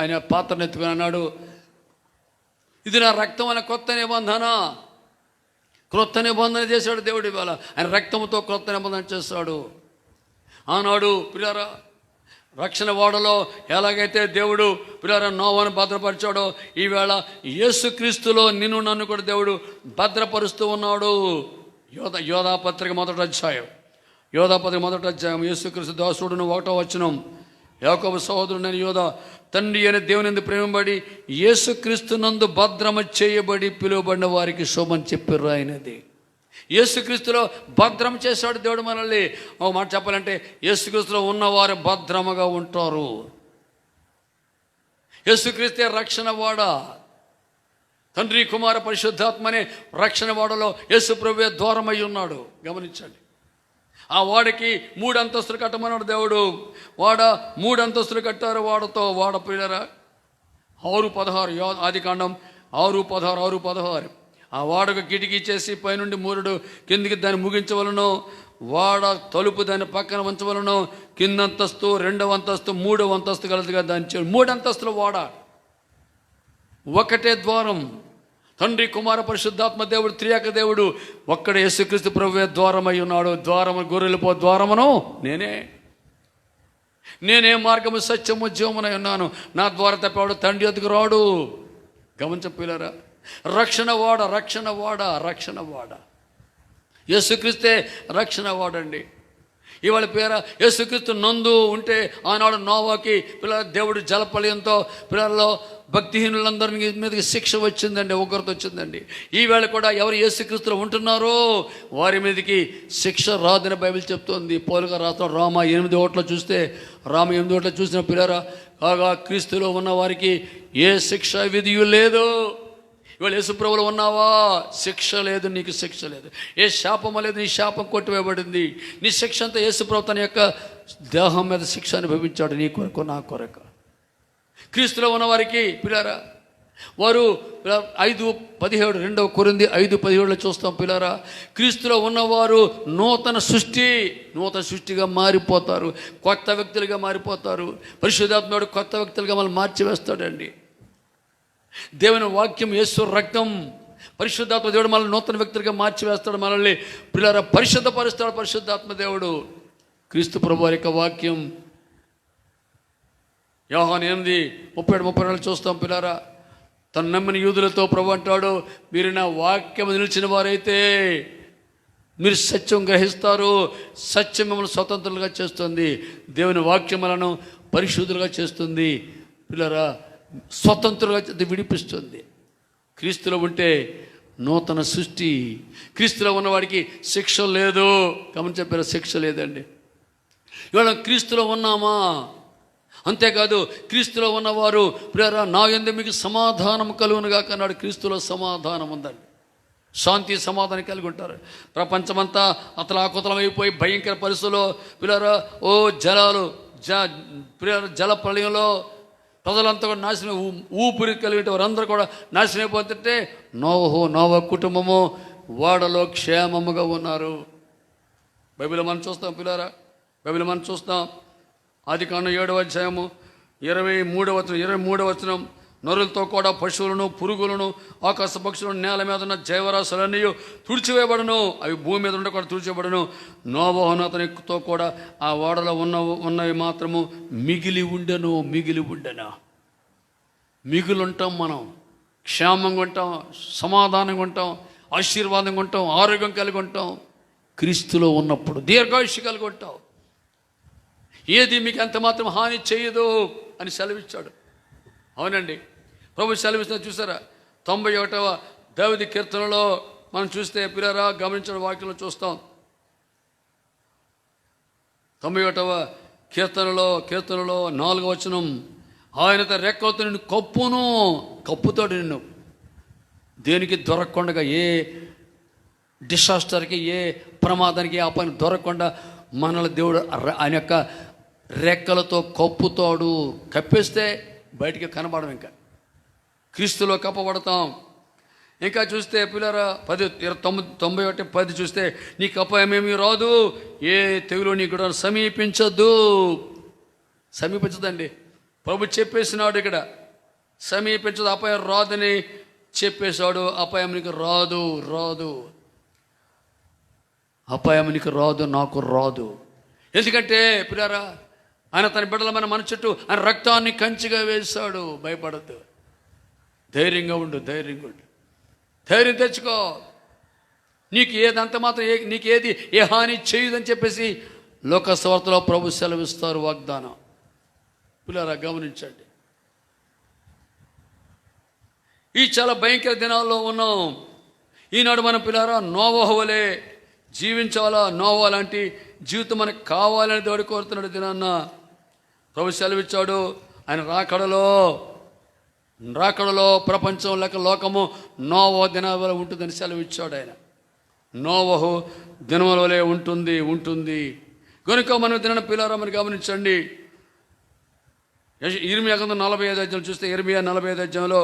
ఆయన పాత్రను ఎత్తుకొని అన్నాడు, ఇది నా రక్తం అనే క్రొత్త నిబంధన చేశాడు దేవుడు. ఇవాళ ఆయన రక్తంతో క్రొత్త నిబంధన చేస్తాడు. ఆనాడు పిల్లారా రక్షణ ఓడలో ఎలాగైతే దేవుడు పిల్లారా నోవాను భద్రపరిచాడో ఈవేళ యేసుక్రీస్తులో నన్ను కూడా దేవుడు భద్రపరుస్తూ ఉన్నాడు. యోధాపత్రిక మొదటి అధ్యాయం యేసుక్రీస్తు దాసుడును 1వ వచనం. యాకోబు సహోదరుడైన యోధా తండ్రి అయిన దేవుని యందు ప్రేమబడి యేసుక్రీస్తు నందు భద్రమ చేయబడి పిలువబడిన వారికి శోభని చెప్పారు. ఆయనది యేసుక్రీస్తులో భద్రం చేశాడు దేవుడు మనల్ని. ఒక మాట చెప్పాలంటే యేసుక్రీస్తులో ఉన్నవారు భద్రముగా ఉంటారు. యేసుక్రీస్తే రక్షణ వాడ. తండ్రి కుమార పరిశుద్ధాత్మనే రక్షణ వాడలో యేసు ప్రభువే ద్వారమై ఉన్నాడు. గమనించండి. ఆ వాడికి 3 అంతస్తులు కట్టమన్నాడు దేవుడు. 3 అంతస్తులు కట్టారు వాడ పిల్లరా. 6:16 ఆదికాండం 6:16. ఆ వాడకు కిటికీ చేసి పైనుండి 3 కిందికి దాన్ని ముగించవలను. వాడ తలుపు దాన్ని పక్కన ఉంచవలను. కిందంతస్తు 2వ అంతస్తు 3వ అంతస్తు కలదుగా దాన్ని 3 అంతస్తుల వాడ, ఒకటే ద్వారం. తండ్రి కుమార పరిశుద్ధాత్మ దేవుడు త్రియేక దేవుడు ఒక్కడే యేసుక్రీస్తు ప్రభువే ద్వారమై ఉన్నాడు. గొర్రెలు ద్వారమును నేనే మార్గము సత్యము జీవమునై ఉన్నాను. నా ద్వారా తప్పవాడు తండ్రి వద్దకు రాడు. గమనించలేరా, రక్షణ వాడ యేసుక్రీస్తే రక్షణ వాడండి. ఇవాళ యేసుక్రీస్తు నందు ఉంటే ఆనాడు నోవాకి దేవుడు జలపలయంతో పిల్లల్లో భక్తిహీనులందరి మీదకి శిక్ష వచ్చిందండి, ఉగ్రత వచ్చిందండి. ఈవేళ కూడా ఎవరు యేసుక్రీస్తులో ఉంటున్నారో వారి మీదకి శిక్ష రాదని బైబిల్ చెప్తోంది. పౌలుగా రాత్రి రామ 8:1 చూసిన పిల్లరా, కాగా క్రీస్తులో ఉన్న వారికి ఏ శిక్ష విధియు లేదు. ఇవాళ యేసుప్రభులో ఉన్నావా, శిక్ష లేదు, నీకు శిక్ష లేదు. ఏ శాపము లేదు, నీ శాపం కొట్టివేయబడింది. నీ శిక్ష అంతా యేసుప్రభు తన యొక్క దేహం మీద శిక్ష అనుభవించాడు, నీ కొరకు నా కొరకు. క్రీస్తులో ఉన్నవారికి పిల్లారా, వారు 5:17 2 కొరింథీ 5:17 చూస్తాం పిల్లారా. క్రీస్తులో ఉన్నవారు నూతన సృష్టిగా మారిపోతారు, కొత్త వ్యక్తులుగా మారిపోతారు. పరిశుద్ధాత్ముడు కొత్త వ్యక్తులుగా మనల్ని మార్చివేస్తాడండి. దేవుని వాక్యం యేసు రక్తం పరిశుద్ధాత్మ దేవుడు మనల్ని నూతన వ్యక్తులుగా మార్చివేస్తాడు. మనల్ని పిల్లారా పరిశుద్ధపరుస్తాడు పరిశుద్ధాత్మ దేవుడు. క్రీస్తు ప్రభు యొక్క వాక్యం యోహాను 8:37 చూస్తాం పిల్లారా. తను నమ్మిన యూదులతో ప్రభు అంటాడు, మీరు నా వాక్యం నిలిచిన వారైతే మీరు సత్యం గ్రహిస్తారు, సత్యం మిమ్మల్ని స్వతంత్రులుగా చేస్తుంది. దేవుని వాక్యం మనను పరిశుద్ధులుగా చేస్తుంది. పిల్లరా, స్వతంత్రులుగా విడిపిస్తుంది. క్రీస్తులో ఉంటే నూతన సృష్టి. క్రీస్తులో ఉన్నవాడికి శిక్ష లేదు. గమని చెప్పారు, శిక్ష లేదండి. ఇవాళ క్రీస్తులో ఉన్నామా? అంతేకాదు, క్రీస్తులో ఉన్నవారు ప్రియరా నా యందు మీకు సమాధానం కలుగునుగా అన్నాడు. క్రీస్తులో సమాధానం ఉందండి. శాంతి సమాధానం కలిగి ఉంటారు. ప్రపంచమంతా అతలాకుతలం అయిపోయి భయంకర పరిస్థితుల్లో పిల్లరా జలాలు జల ప్రళయంలో ప్రజలంతా కూడా నాశనం, ఊపిరి కలిగి వారందరూ కూడా నాశనం అయిపోతుంటే నోవ కుటుంబము వాడలో క్షేమముగా ఉన్నారు. బైబిల్ మనం చూస్తాం పిల్లరా, బైబిల్ మనం చూస్తాం. ఆదికాండం 7వ అధ్యాయము 23వ వచనం, నరులతో కూడా పశువులను, పురుగులను, ఆకాశ పక్షులను, నేల మీద ఉన్న జైవరాశులన్నీ తుడిచివేయబడను, అవి భూమి మీద ఉండకుండా తుడిచివేయబడను. నోవహును అతనితో కూడా ఆ ఓడలో ఉన్నవి మాత్రము మిగిలి ఉండెను. మిగులుంటాం మనం, క్షేమంగా ఉంటాం, సమాధానంగా ఉంటాం, ఆశీర్వాదంగా ఉంటాం, ఆరోగ్యం కలిగి ఉంటాం. క్రీస్తులో ఉన్నప్పుడు దీర్ఘాయుష్య కలిగి ఉంటాం. ఏది మీకు ఎంత మాత్రం హాని చేయదు అని సెలవిచ్చాడు. అవునండి, ప్రభు సెలవిస్తున్న చూసారా? 91వ దావీదు కీర్తనలో మనం చూస్తే పిల్లరా గమనించిన వాక్యంలో చూస్తాం. 91వ కీర్తనలో 4వ వచనం, ఆయన తన రెక్కలతో నిన్ను కప్పుతాడు. నిన్ను దేనికి దొరకకుండా, ఏ డిసాస్టర్కి, ఏ ప్రమాదానికి, ఆ పని దొరకకుండా మనల్ని దేవుడు ఆయన యొక్క రెక్కలతో కప్పుతాడు. కప్పేస్తే బయటికి కనబడం. ఇంకా క్రీస్తులో కప్పబడతాం. ఇంకా చూస్తే పిల్లరా 91:10 చూస్తే నీకు అపాయమేమీ రాదు, ఏ తెగులు నీ కూడా సమీపించదండి. ప్రభు చెప్పేసినాడు ఇక్కడ, సమీపించదు, అపాయం రాదని చెప్పేశాడు. అపాయం నీకు రాదు, అపాయం నీకు రాదు, నాకు రాదు. ఎందుకంటే పిల్లరా ఆయన తన బిడ్డల మన చుట్టూ ఆయన రక్తాన్ని కంచిగా వేశాడు. భయపడద్దు, ధైర్యంగా ఉండు, ధైర్యం తెచ్చుకో. నీకు ఏదంత మాత్రం నీకేది ఏ హాని చేయదని చెప్పేసి లోక సువార్తలో ప్రభు సెలవిస్తారు, వాగ్దానం. పిల్లరా గమనించండి, ఈ చాలా భయంకర దినాల్లో ఉన్నాం. ఈనాడు మనం పిల్లరా నోవహు వలె జీవించాలా. నోవహు లాంటి జీవితం మనకు కావాలని దేవుడు కోరుతున్నాడు. దినాన్న ప్రభు సెలవిచ్చాడు, ఆయన రాకడలో ప్రపంచం లేక లోకము నోవహు దినాల వలె ఉంటుందని సెలవిచ్చాడు. ఆయన నోవహు దినముల వలె ఉంటుంది కనుక మనం దిన పిల్లరా మనం గమనించండి. ఇర్మియా గ్రంథం 45 అధ్యాయం చూస్తే, ఇర్మియా 45 అధ్యాయంలో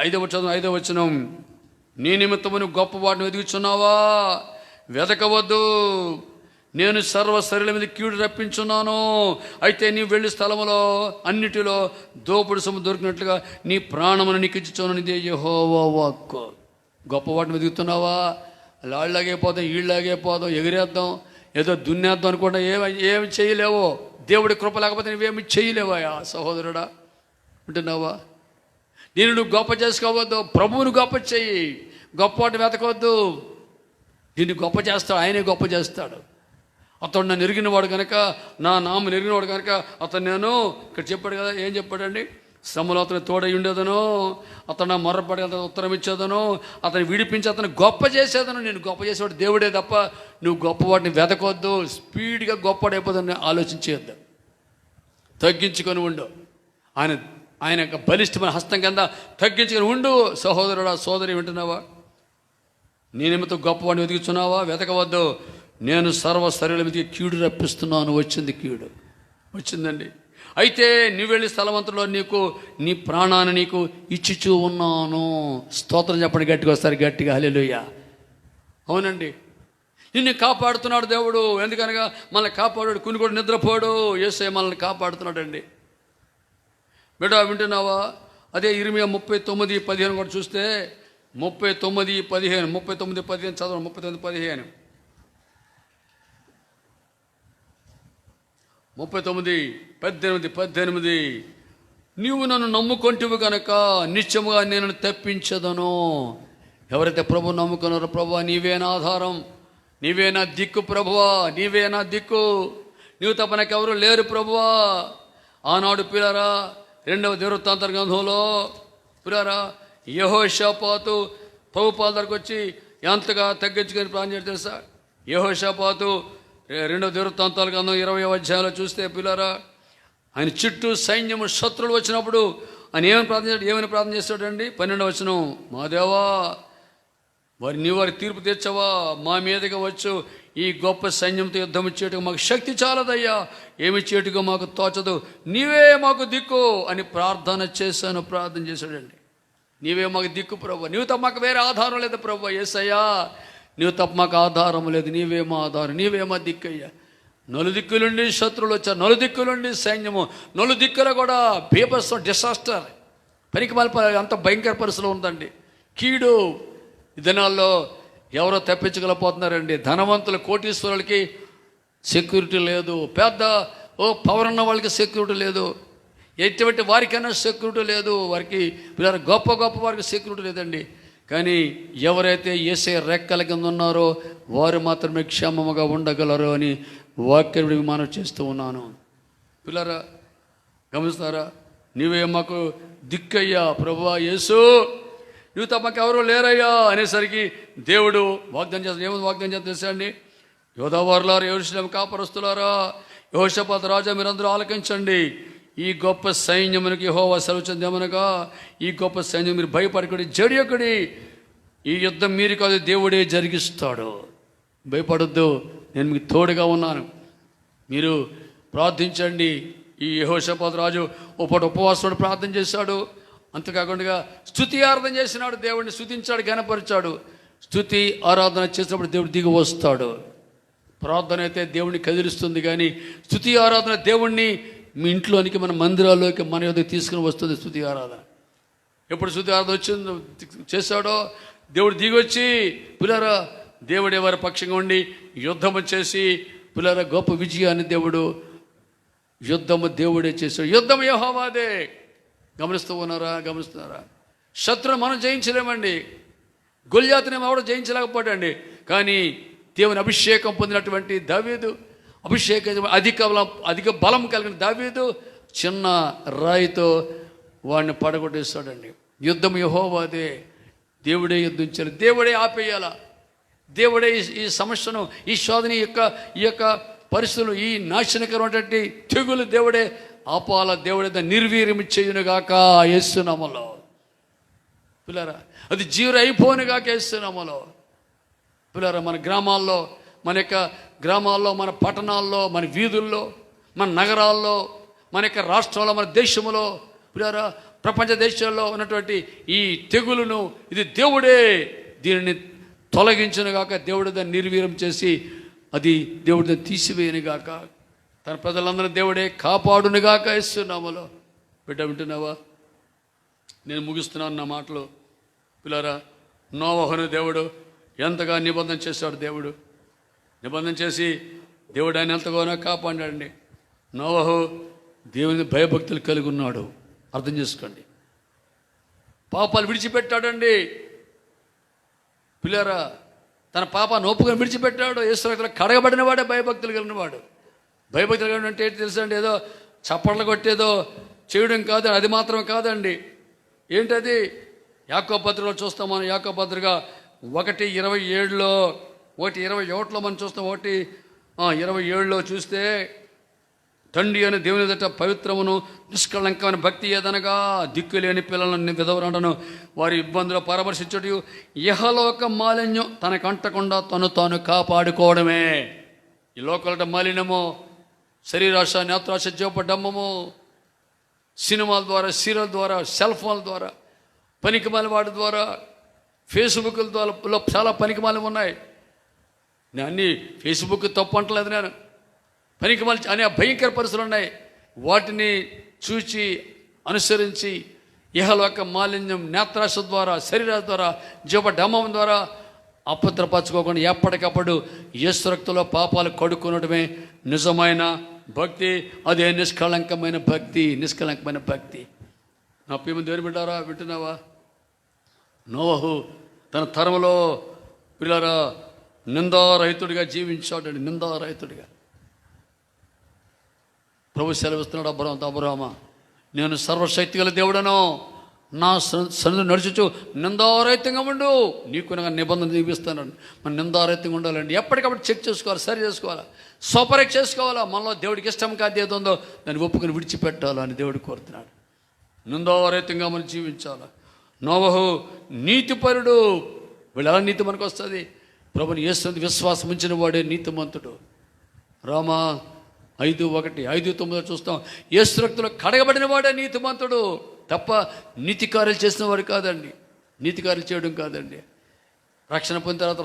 5వ వచనం, నీ నిమిత్తము నువ్వు గొప్ప వాటిని వెతుకుచున్నావా? వెతకవద్దు, నేను సర్వ శరీరం మీద కీడు రప్పించున్నాను. అయితే నీవు వెళ్ళి స్థలములో అన్నిటిలో దోపుడు సొమ్ము దొరికినట్లుగా నీ ప్రాణమును నీకు ఇచ్చుచున్నది యెహోవా వాక్కు. గొప్ప వాటిని వెతుకుతున్నావా? లాళ్ళలాగే పోదాం, ఈళ్ళలాగే పోదాం, ఎగిరేద్దాం, ఏదో దున్నేద్దాం అనుకుంటా ఏమి చేయలేవో. దేవుడి కృప లేకపోతే నువ్వేమి చేయలేవా సహోదరుడా? ఉంటున్నావా? నువ్వు గొప్ప చేసుకోవద్దు, ప్రభువును గొప్ప చెయ్యి. గొప్ప వాటిని వెతకవద్దు. దీన్ని గొప్ప చేస్తాడు, ఆయనే గొప్ప చేస్తాడు. అతడు నన్ను ఎరిగినవాడు కనుక, నా నామం ఎరిగినవాడు కనుక అతను నేను ఇక్కడ చెప్పాడు కదా, ఏం చెప్పాడండి? శ్రమలో అతను తోడై ఉండేదను, అతను మొర్రపడి అతను ఉత్తరం ఇచ్చేదను, అతను విడిపించి అతను గొప్ప చేసేదను. నేను గొప్ప చేసేవాడు దేవుడే తప్ప నువ్వు గొప్పవాడిని వెతకొద్దు. స్పీడ్గా గొప్పడైపోదని ఆలోచించేద్దు. తగ్గించుకొని ఉండు. ఆయన యొక్క బలిష్టమైన హస్తం కింద తగ్గించుకొని ఉండు. సహోదరుడా, సోదరి, వింటున్నావా? నీ నిమిత్తం గొప్పవాడిని వెతుకుతున్నావా? వెతకవద్దు. నేను సర్వ శరీరం మీదకి కీడు రప్పిస్తున్నాను. కీడు వచ్చిందండి. అయితే నువ్వు వెళ్ళి స్థలవంతులో నీకు నీ ప్రాణాన్ని నీకు ఇచ్చిచూ ఉన్నాను. స్తోత్రం చెప్పండి గట్టిగా, వస్తారు గట్టిగా, హల్లెలూయా. అవునండి, నిన్ను కాపాడుతున్నాడు దేవుడు. ఎందుకనగా మనల్ని కాపాడాడు. కొన్ని కూడా నిద్రపోడు. యేసయ్య మనల్ని కాపాడుతున్నాడండి. బిడ్డ వింటున్నావా? అదే ఇర్మియా 39:15 కూడా చూస్తే 39:15 చదవండి. 39:15 39:18 నీవు నన్ను నమ్ముకొంటివి గనక నిత్యముగా నేను తప్పించదను. ఎవరైతే ప్రభు నమ్ముకున్నారో, ప్రభువా నీవే నా ఆధారం, నీవే నా దిక్కు ప్రభువా, నీవే నా దిక్కు, నీవు తప్ప నాకు ఎవరు లేరు ప్రభువా. ఆనాడు పిల్లరా 2వ దినవృత్తాంత గ్రంథంలో పిల్లరా యెహోషాపాతు ప్రభుపాల దగ్గరకు వచ్చి ఎంతగా తగ్గించుకొని ప్రార్థన చేసి తెలుసా? యెహోషాపాతు 2వ దినవృత్తాంతాల గ్రంథం 20వ అధ్యాయంలో చూస్తే పిల్లరా ఆయన చుట్టూ సైన్యము శత్రువులు వచ్చినప్పుడు ఆయన ఏమని ప్రార్థన చేస్తాడండి? 12వ వచనం, మా దేవా వారి తీర్పు తెచ్చవా, మా మీదగా వచ్చు ఈ గొప్ప సైన్యంతో యుద్ధం చేయటం మాకు శక్తి చాలదయ్యా, ఏమి చేయటగా మాకు తోచదు, నీవే మాకు దిక్కు అని ప్రార్థన చేశాడండి. నీవే మాకు దిక్కు ప్రభు, నీవు తప్ప మాకు వేరే ఆధారం లేదు ప్రభు. యేసయ్యా నీవు తప్ప మాకు ఆధారం లేదు, నీవే మా ఆధారం, నీవే మా దిక్కయ్యా. నలుదిక్కులుండి శత్రువులు వచ్చారు, నలుదిక్కులుండి సైన్యము, నలుదిక్కులో కూడా బీభత్సం, డిసాస్టర్, పనికి మళ్ళీ అంత భయంకర పరిస్థితిలో ఉందండి. కీడు ఈ దినాల్లో ఎవరో తప్పించగలిపోతున్నారండి. ధనవంతుల కోటీశ్వరులకి సెక్యూరిటీ లేదు, పెద్ద పవర్ ఉన్న వాళ్ళకి సెక్యూరిటీ లేదు, ఎటువంటి వారికైనా సెక్యూరిటీ లేదు, వారికి గొప్ప వారికి సెక్యూరిటీ లేదండి. కానీ ఎవరైతే యేసయ్య రెక్కల కింద ఉన్నారో వారు మాత్రమే క్షేమముగా ఉండగలరు అని వాక్యం మనం చేస్తూ ఉన్నాను. పిల్లరా గమనిస్తారా? నీవే మాకు దిక్కయ్యా ప్రభువా యేసు, నువ్వు తప్ప ఎవరు లేరయ్యా అనేసరికి దేవుడు వాగ్దానం చేస్తాడు. ఏమో వాగ్దానం చేస్తా తెలుసా అండి? యోధావారులారా, యెరూషలేము కాపురస్తులారా, యెహోషాపాతు రాజా మీరందరూ ఆలకించండి. ఈ గొప్ప సైన్యమునికి యెహోవా సెలవుచేదేమనగా, ఈ గొప్ప సైన్యం మీరు భయపడకుడి, జడియకుడి, ఈ యుద్ధం మీరు కాదు దేవుడే జరిగిస్తాడు. భయపడొద్దు, నేను మీకు తోడుగా ఉన్నాను, మీరు ప్రార్థించండి. ఈ యెహోషాపాతు రాజు ఉపవాసంతో ప్రార్థన చేశాడు. అంతేకాకుండా స్తుతి ఆరాధన చేసినాడు, దేవుడిని స్తుతించాడు, ఘనపరిచాడు. స్తుతి ఆరాధన చేసినప్పుడు దేవుడు దిగి వస్తాడు. ప్రార్థన అయితే దేవుడిని కదిలిస్తుంది, కానీ స్తుతి ఆరాధన దేవుణ్ణి మీ ఇంట్లోనికి, మన మందిరాల్లోకి, మన యొద్దకు తీసుకుని వస్తుంది. స్తుతి ఆరాధన ఎప్పుడు స్తుతి ఆరాధన వచ్చిందో చేశాడో దేవుడు దిగి వచ్చి పిల్లరా దేవుడే వారి పక్షంగా ఉండి యుద్ధము చేసి పిల్లరా గొప్ప విజయాన్ని దేవుడే చేశాడు. యుద్ధము యెహోవాదే. గమనిస్తున్నారా? శత్రువును మనం జయించలేమండి, గొల్యాతుని ఎవడో జయించలేకపోయాడండి. కానీ దేవుని అభిషేకం పొందినటువంటి దావీదు, అభిషేకం అధిక బలం కలిగిన దావీదు చిన్న రాయితో వాడిని పడగొట్టేస్తాడండి. యుద్ధం యెహోవాదే, దేవుడే యుద్ధం చేయాలి, దేవుడే ఆపేయాల, దేవుడే ఈ సమస్యను, ఈ శోధన ఈ యొక్క పరిస్థితులు, ఈ నాశనకరమైనటువంటి తెగులు దేవుడే ఆపాల, దేవుడే దాన్ని నిర్వీర్యం చేయునుగాక యేసు నామములో. పిల్లరా అది జీరో అయిపోనుగాక యేసు నామములో. పిల్లరా మన గ్రామాల్లో, మన పట్టణాల్లో, మన వీధుల్లో, మన నగరాల్లో, మన యొక్క రాష్ట్రంలో, మన దేశంలో, పిల్లరా ప్రపంచ దేశాల్లో ఉన్నటువంటి ఈ తెగులును ఇది దేవుడే దీనిని తొలగించునుగాక, దేవుడు దాన్ని నిర్వీర్యం చేసి అది దేవుడు దాన్ని తీసివేయనుగాక, తన ప్రజలందరూ దేవుడే కాపాడునుగాక యేసు నామములో. బిడ్డ వింటున్నావా? నేను ముగిస్తున్నాను నా మాటలు. పిల్లరా నోవహును దేవుడు ఎంతగా నిబంధన చేశాడు. నిబంధన చేసి దేవుడు ఆయన ఎంతగానో కాపాడాడండి. నోవహు దేవుని భయభక్తులు కలిగి ఉన్నాడు. అర్థం చేసుకోండి. పాపాలు విడిచిపెట్టాడండి. పిల్లరా తన పాపాన్ని ఒప్పుకొని విడిచిపెట్టాడు. యేసు కడగబడిన వాడే భయభక్తులు కలిగిన వాడు. భయభక్తులు కలిగిన అంటే ఏంటి తెలుసా అండి? ఏదో చప్పట్లు కొట్టేదో చేయడం కాదు, అది మాత్రం కాదండి. ఏంటది? యాకోబు పత్రికలో చూస్తాం మనం. యాకోబు పత్రిక 1:27లో 1:21లో మనం చూస్తాం. 1:27లో చూస్తే తండ్రి అని దేవుని ఎదుట పవిత్రమును నిష్కళంకమైన భక్తి ఏదనగా దిక్కులేని పిల్లలను విధవరాండను వారి ఇబ్బందులు పరామర్శించుట ఇహలోక మాలిన్యం తనకంటకుండా తాను కాపాడుకోవడమే. ఈ లోకల మాలిన్యము, శరీరాశ, నేత్రాశ, జీవపడమ్మము, సినిమాల ద్వారా, సీరియల్ ద్వారా, సెల్ ఫోన్ల ద్వారా, పనికిమాల వాటి ద్వారా, ఫేస్బుక్ల ద్వారా చాలా పనికిమాలు ఉన్నాయి. నేను అన్ని ఫేస్బుక్ తప్పు అంటలేదు, నేను పనికిమాల అనే భయంకర పరిస్థితులు ఉన్నాయి. వాటిని చూచి అనుసరించి ఇహలోక మాలిన్యం నేత్రాశ ద్వారా, శరీరాశ ద్వారా, జీవపడమ్మం ద్వారా అపత్రపరచుకోకుండా ఎప్పటికప్పుడు యేసు రక్తంలో పాపాలు కడుక్కునడమే నిజమైన భక్తి. అదే నిష్కళంకమైన భక్తి. నా ప్రియమైన దేవుని బిడ్డారా, వింటున్నావా? నోవహు తన తరములో పిల్లరా నిందారహితుడిగా జీవించాడండి, నిందారహితుడిగా. ప్రభు సెలవిస్తున్నాడు అబ్రామా, నేను సర్వశక్తి గల దేవుడను, నా సన్నిధి నడుచుచు నిందారహితంగా ఉండు, నీకు నిబంధన చూపిస్తాను. మన నిందారహితంగా ఉండాలండి. ఎప్పటికప్పుడు చెక్ చేసుకోవాలి, సరి చేసుకోవాలా, స్వపరీక్ష చేసుకోవాలా. మనలో దేవుడికి ఇష్టం కాదు ఏదో ఉందో దాన్ని ఒప్పుకొని విడిచిపెట్టాలని దేవుడు కోరుతున్నాడు. నిందారహితంగా మనం జీవించాలి. నోవహు నీతిపరుడు. వీళ్ళు ఎలా నీతి మనకు వస్తుంది? ప్రభుని యేసు విశ్వాసం ఉంచిన వాడే నీతిమంతుడు. రామా 5:1, 5:9 చూస్తాం. యేసు రక్తంలో కడగబడిన వాడే నీతిమంతుడు తప్ప నీతి కార్యాలు చేసిన వాడు కాదండి. నీతి కార్యాలు చేయడం కాదండి. రక్షణ పొందిన తర్వాత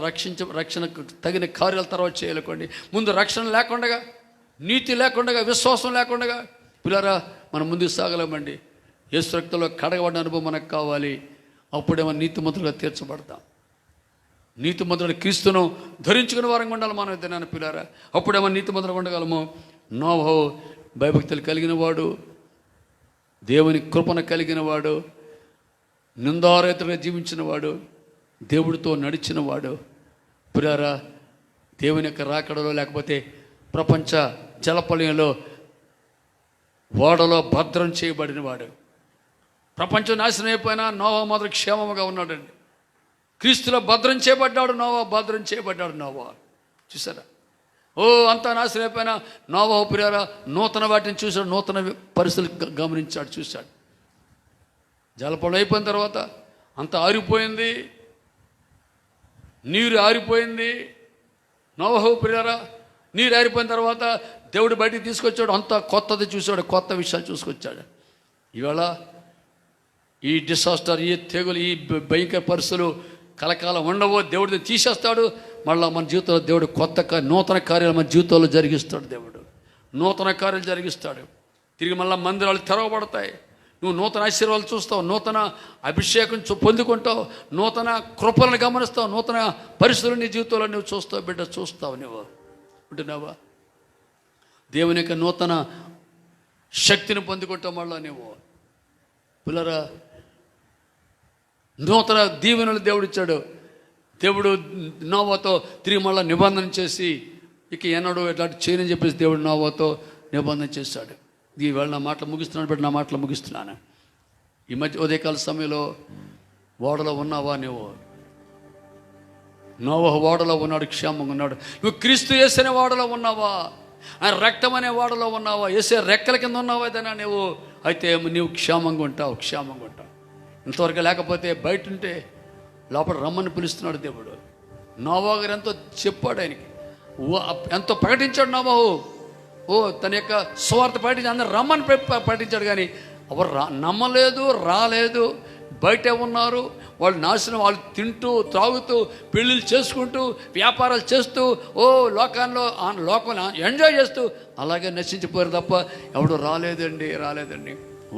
రక్షణకు తగిన కార్యాల తర్వాత చేయాలనుకోండి. ముందు రక్షణ లేకుండా, నీతి లేకుండా, విశ్వాసం లేకుండా పిల్లరా మనం ముందుకు సాగలేమండి. యేసు రక్తంలో కడగబడిన అనుభవం మనకు కావాలి. అప్పుడేమో నీతిమంతులుగా తీర్చబడతాం. నీతిమంతుడు క్రీస్తును ధరించుకునే వారంగా ఉండాలి మనం ఇద్దరు పిల్లారా. అప్పుడేమో నీతిమంతులుగా ఉండగలము. నోవహు భయభక్తులు కలిగిన వాడు, దేవుని కృపణ కలిగిన వాడు, నిందారహితుడిగా జీవించిన వాడు, దేవుడితో నడిచిన వాడు. పిల్లారా దేవుని యొక్క రాకడలో లేకపోతే ప్రపంచ జలపలయంలో ఓడలో భద్రం చేయబడిన వాడు. ప్రపంచం నాశనం అయిపోయినా నోవహు మాత్రం క్షేమముగా ఉన్నాడండి. క్రీస్తులో భద్రం చేయబడ్డాడు నోవహు, భద్రం చేయబడ్డాడు నోవహు. చూసారా? అంతా నాశనం అయిపోయినా నోవహు ప్రియారా నూతన వాటిని చూశాడు, నూతన పరిస్థితులు గమనించాడు, చూశాడు. జలపడం అయిపోయిన తర్వాత అంతా ఆరిపోయింది, నీరు ఆరిపోయింది. నోవహు ప్రియారా నీరు ఆరిపోయిన తర్వాత దేవుడు బయటికి తీసుకొచ్చాడు, అంతా కొత్తది చూశాడు, కొత్త విషయాలు చూసుకొచ్చాడు. ఇవాళ ఈ డిసాస్టర్, ఈ తెగులు, ఈ భయంకర పరిస్థితులు కలకాలం ఉండవో. దేవుడిని తీసేస్తాడు. మళ్ళీ మన జీవితంలో దేవుడు నూతన కార్యాలు మన జీవితంలో జరిగిస్తాడు. దేవుడు నూతన కార్యాలు జరిగిస్తాడు. తిరిగి మళ్ళీ మందిరాలు తెరవబడతాయి. నువ్వు నూతన ఆశీర్వాదాలు చూస్తావు, నూతన అభిషేకం పొందుకుంటావు, నూతన కృపలను గమనిస్తావు, నూతన పరిస్థితులు నీ జీవితంలో నువ్వు చూస్తావు. బిడ్డ చూస్తావు. నువ్వు ఉంటున్నావా? దేవుని యొక్క నూతన శక్తిని పొందుకుంటావు. మళ్ళా నువ్వు పిల్లరా నూతన దీవెనలు దేవుడిచ్చాడు. దేవుడు నోవహుతో తిరిగి మళ్ళీ నిబంధన చేసి ఇక ఎన్నడూ ఇట్లాంటి చేయనని చెప్పేసి దేవుడు నోవహుతో నిబంధన చేశాడు. ఈవేళ నా మాటలు ముగిస్తున్నాను బిడ్డ, నా మాటలు ముగిస్తున్నాను. ఈ మధ్య ఉదయకాల సమయంలో ఓడలో ఉన్నావా? నువ్వు నోవహు ఓడలో ఉన్నాడు, క్షేమంగా ఉన్నాడు. నువ్వు క్రీస్తు యేసనే ఓడలో ఉన్నావా? ఆయన రక్తం అనే ఓడలో ఉన్నావా? యేసే రెక్కల కింద ఉన్నావా? ఏదైనా నువ్వు అయితే నీవు క్షేమంగా ఉంటావు, క్షేమంగా ఉంటావు. ఇంతవరకు లేకపోతే బయట ఉంటే లోపల రమ్మని పిలుస్తున్నాడు దేవుడు. నోవహు గారు ఎంతో చెప్పాడు, ఆయనకి ఎంతో ప్రకటించాడు నోవహు. తన యొక్క స్వార్థ ప్రకటించి అందరు రమ్మని ప్రకటించాడు. కానీ ఎవరు నమ్మలేదు, రాలేదు. బయటే ఉన్నారు. వాళ్ళు నాశనం, వాళ్ళు తింటూ త్రాగుతూ పెళ్ళిళ్ళు చేసుకుంటూ వ్యాపారాలు చేస్తూ లోకంలో ఎంజాయ్ చేస్తూ అలాగే నశించిపోయారు తప్ప ఎవడు రాలేదండి.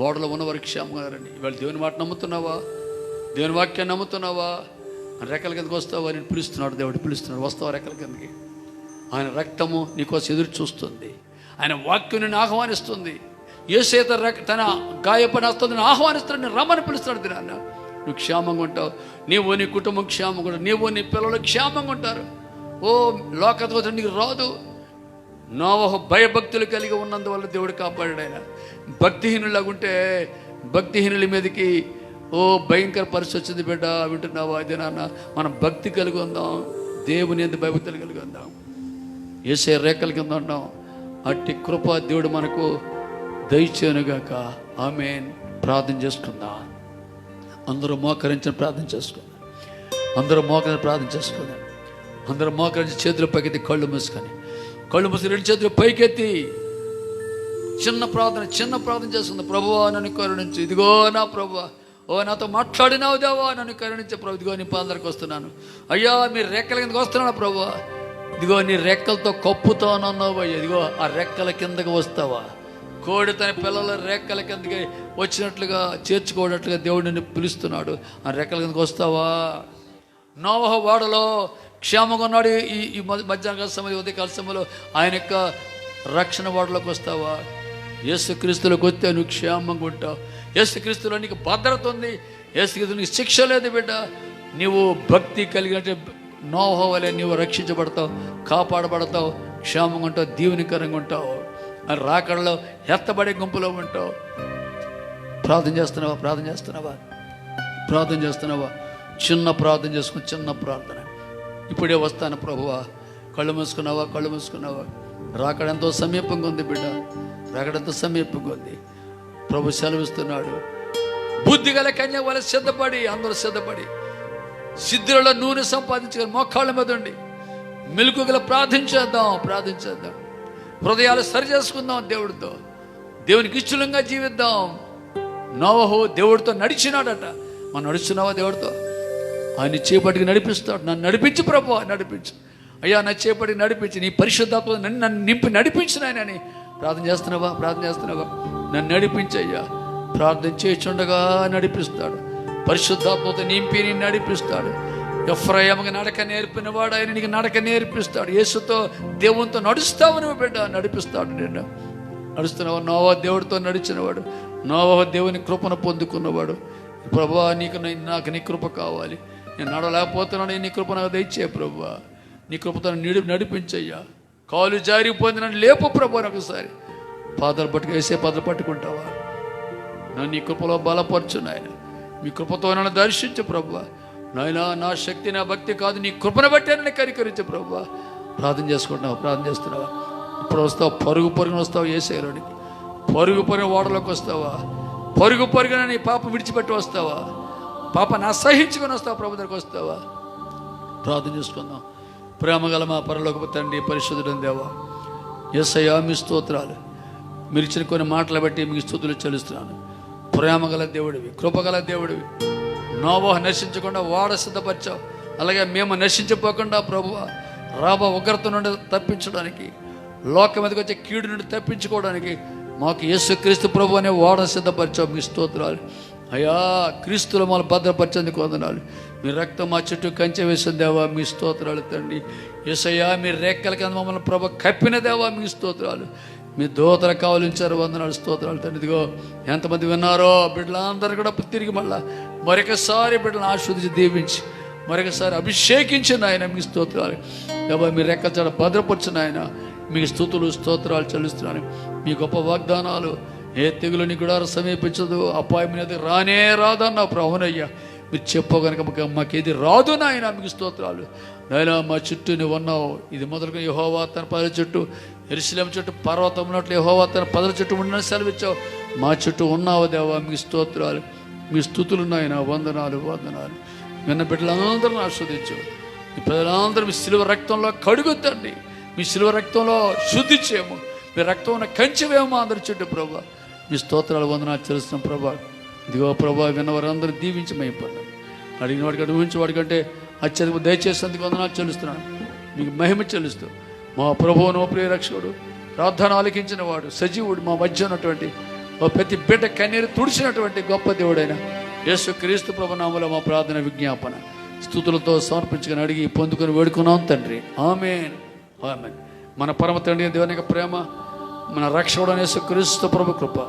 ఓడలో ఉన్నవారు క్షేమంగా రండి. ఇవాళ దేవుని మాట నమ్ముతున్నావా? దేవుని వాక్యాన్ని నమ్ముతున్నావా? రెక్కల కిందకి వస్తావా? నేను పిలుస్తున్నాడు, దేవుడు పిలుస్తున్నాడు. వస్తావా రెక్కల కిందకి? ఆయన రక్తము నీకోసం ఎదురు చూస్తుంది. ఆయన వాక్యం నిన్ను ఆహ్వానిస్తుంది. యేసేత తన గాయపడి వస్తుంది, నేను ఆహ్వానిస్తున్నాడు, నేను రమ్మని పిలుస్తున్నాడు. దినాన్న నువ్వు క్షేమంగా ఉంటావు. నీవు నీ కుటుంబం క్షేమంగా ఉంటావు. నీవు నీ పిల్లలు క్షేమంగా ఉంటారు. లోకత నీకు రాదు. నోవహు భయభక్తులు కలిగి ఉన్నందువల్ల దేవుడు కాపాడాడు. ఆయన భక్తిహీనులాగుంటే భక్తిహీనుల మీదకి భయంకర పరిస్థితి వచ్చింది. బిడ్డ వింటున్నావా? అదే నాన్న, మనం భక్తి కలిగి ఉందాం, దేవుని ఎంత భయభక్తులు కలిగి ఉందాం, యేసే రేఖల కింద ఉందాం. అట్టి కృప దేవుడు మనకు దయచేయనుగాక. ఆమేన్. ప్రార్థన చేసుకుందాం. అందరూ మోకరించి ప్రార్థన చేసుకుందాం. అందరూ మోకరించి చేతులు పైకెత్తి కళ్ళు మూసుకొని రెండు చేతులు పైకెత్తి చిన్న ప్రార్థన చేసుకుందాం. ప్రభువా నన్ను కరుణించు. ఇదిగో నా ప్రభువా, నాతో మాట్లాడినావు దేవా, నన్ను కరుణించే ప్రభు. ఇదిగో నీ పాదలకు వస్తున్నాను అయ్యా, మీ రెక్కల కిందకి వస్తున్నాను ప్రభువా. ఇదిగో నీ రెక్కలతో కప్పుతానన్నావు అయ్యా. ఇదిగో ఆ రెక్కల కిందకి వస్తావా? కోడి తన పిల్లల రెక్కల కిందకి వచ్చినట్లుగా చేర్చుకోనట్లుగా దేవుడు నిన్ను పిలుస్తున్నాడు. ఆ రెక్కల కిందకి వస్తావా? నోవహు ఓడలో క్షేమంగా ఉన్నాడు. ఈ మధ్యాహ్న సమయం, ఉదయకాల సమయంలో ఆయన యొక్క రక్షణ ఓడలోకి వస్తావా? యేసుక్రీస్తులోకి వస్తే నువ్వు క్షేమంగా ఉంటావు. యేసుక్రీస్తులో నీకు భద్రత ఉంది. యేసుక్రీస్తు నీకు శిక్ష లేదు బిడ్డ. నీవు భక్తి కలిగినట్టు నోహ వలె నీవు రక్షించబడతావు, కాపాడబడతావు, క్షేమంగా ఉంటావు, దీవెనకరంగా ఉంటావు. మరి రాకడలో ఎత్తబడే గుంపులో ఉంటావు. ప్రార్థన చేస్తున్నావా? ప్రార్థన చేస్తున్నావా? ప్రార్థన చేస్తున్నావా? చిన్న ప్రార్థన చేసుకుని, చిన్న ప్రార్థన. ఇప్పుడే వస్తాను ప్రభువా. కళ్ళు మూసుకున్నావా? కళ్ళు మూసుకున్నావా? రాకడంతో సమీపంగా ఉంది బిడ్డ, రాకడంతో సమీపంగా ఉంది. ప్రభు సెలవిస్తున్నాడు, బుద్ధి గల కన్య వల్ల సిద్ధపడి, అందరూ సిద్ధపడి సిద్ధులలో నూనె సంపాదించుకొని మోకాళ్ళ మీద ఉండి మెలుకు గల ప్రార్థించేద్దాం, ప్రార్థించేద్దాం. హృదయాలు సరి చేసుకుందాం దేవుడితో, దేవునికి ఇష్టంగా జీవిద్దాం. నోవహు దేవుడితో నడిచినాడట. మనం నడుస్తున్నావా దేవుడితో? ఆయన చేపటికి నడిపిస్తాడు. నన్ను నడిపించు ప్రభు, నడిపించు అయ్యా, నా చేపటికి నడిపించి, నీ పరిశుద్ధాత్మ నన్ను నింపి నడిపించిన అని ప్రార్థన చేస్తున్నావా? ప్రార్థన చేస్తున్నావా? నన్ను నడిపించయ్యా. ప్రార్థన చేస్తుండగా నడిపిస్తాడు. పరిశుద్ధాత్మతో నింపి నేను నడిపిస్తాడు. ఎఫ్రాయిముకి నడక నేర్పినవాడు ఆయన నీకు నడక నేర్పిస్తాడు. యేసుతో దేవునితో నడుస్తావు నువ్వు బిడ్డ, నడిపిస్తాడు నిన్ను. నడుస్తున్నావా? నోవహు దేవుడితో నడిచినవాడు, నోవహు దేవుని కృపను పొందుకున్నవాడు. ప్రభువా, నాకు నీ కృప కావాలి. నేను నడలేకపోతున్నాను, నీ కృప నాకు దయచే ప్రభువా. నీ కృపతో నడిపించయ్యా. కాలు జారిపోయింది, నన్ను లేపు ప్రభు. ఒకసారి పాదాలు పట్టుకు వేసే పాదాలు పట్టుకుంటావా? నన్ను నీ కృపలో బలపరచు నాయన. మీ కృపతో నన్ను దర్శించు ప్రభువా. నాయన, నా శక్తి నా భక్తి కాదు, నీ కృపను బట్టే నన్ను కనికరించు ప్రభువా. ప్రార్థన చేసుకుంటున్నావా? ప్రార్థన చేస్తున్నావా? ఇప్పుడు వస్తావు, పరుగు పరుగున వస్తావు యేసయ్యలోనికి. పరుగు పరుగు ఓడలోకి వస్తావా? పరుగు పరుగున నీ పాప విడిచిపెట్టి వస్తావా? పాపను అసహించుకొని వస్తావా? ప్రభు దగ్గరికి వస్తావా? ప్రార్థన చేసుకుందాం. ప్రేమగల మా పరలోకపు తండ్రి, పరిశుద్ధుడైన దేవా, యేసయ్యా మీ స్తోత్రాలు. మీరు ఇచ్చిన కొన్ని మాటలు బట్టి మీకు స్తుతులు చెల్లిస్తున్నాను. ప్రేమగల దేవుడివి, కృపగల దేవుడివి. నోవహు నశించకుండా ఓడ సిద్ధపరిచావు. అలాగే మేము నశించిపోకుండా ప్రభువా, రాబో ఉగ్రత నుండి తప్పించడానికి, లోకం మీదకి వచ్చే కీడు నుండి తప్పించుకోవడానికి మాకు యేసుక్రీస్తు ప్రభు అనే ఓడ సిద్ధపరిచావు. మీ స్తోత్రాలు అయ్యా. క్రీస్తులో మమ్మల్ని భద్రపరిచేందుకు వందనాలు. మీ రక్తం మా చుట్టూ కంచె వేసిన దేవా, మీ స్తోత్రాలు తండ్రి. యేసయ్యా, మీ రేక్కల కింద మమ్మల్ని ప్రభు కప్పిన దేవా, మీ స్తోత్రాలు. మీ దోతలు కావలించారు, వందనాలు, స్తోత్రాలు తండ్రి. ఇదిగో ఎంతమంది విన్నారో బిడ్డలందరూ కూడా తిరిగి మరొకసారి బిడ్డలను ఆశీర్వదించి దీవించి మరొకసారి అభిషేకించిన ఆయన, మీ స్తోత్రాలు దేవా. మీ రెక్కల చాట భద్రపరిచిన ఆయన, మీకు స్తుతులు స్తోత్రాలు చెల్లిస్తున్నాను. మీ గొప్ప వాగ్దానాలు, ఏ తెగులు నీ గుడారు సమీపించదు, అపాయం అనేది రానే రాదన్న ప్రభునయ్యా. మీరు చెప్పో కనుక మాకేది రాదు నాయన, మీకు స్తోత్రాలు నాయన. మా చుట్టూ నువ్వు ఉన్నావు. ఇది మొదలుకొని యెహోవా తన పదల చుట్టూ, యెరూషలేము చుట్టూ పర్వతం ఉన్నట్లు యెహోవా తన పదల చుట్టూ ఉండని సెలవిచ్చావు. మా చుట్టూ ఉన్నావు దేవా, మీకు స్తోత్రాలు. మీ స్తుతులు నాయన, వందనాలు, వందనాలు. విన్న బిడ్డలందరూ ఆస్వాదించు. మీ ప్రజలందరూ మీ శిలువ రక్తంలో కడుగుతండి, మీ శిలువ రక్తంలో శుద్ధి చేయము, మీ రక్తం కంచివేమో అందరి చుట్టూ ప్రభా. మీ స్తోత్రాలు, వందనాలు చేస్తున్నాం ప్రభా. ఇదిగో ప్రభా, విన్నవారందరూ దీవించి మైపడ్డారు. అడిగిన వాడికి ఊహించి వాడికంటే అత్యధిక దయచేసేందుకు వందనాలు చెల్లిస్తున్నాను. మీకు మహిమ చెల్లిస్తూ మా ప్రభువును, ఓ ప్రియ రక్షకుడు, ప్రార్థన ఆలకించిన వాడు, సజీవుడు, మా మధ్య ఉన్నటువంటి ఓ ప్రతి బిడ్డ కన్నీరు తుడిచినటువంటి గొప్ప దేవుడైన యేసుక్రీస్తు ప్రభు నామములో మా ప్రార్థన విజ్ఞాపన స్తుతులతో సమర్పించుకొని అడిగి పొందుకొని వేడుకున్నాం తండ్రి. ఆమేన్, ఆమేన్. మన పరమ తండ్రి దేవుని యొక్క ప్రేమ, మన రక్షకుడైన యేసుక్రీస్తు ప్రభు కృప,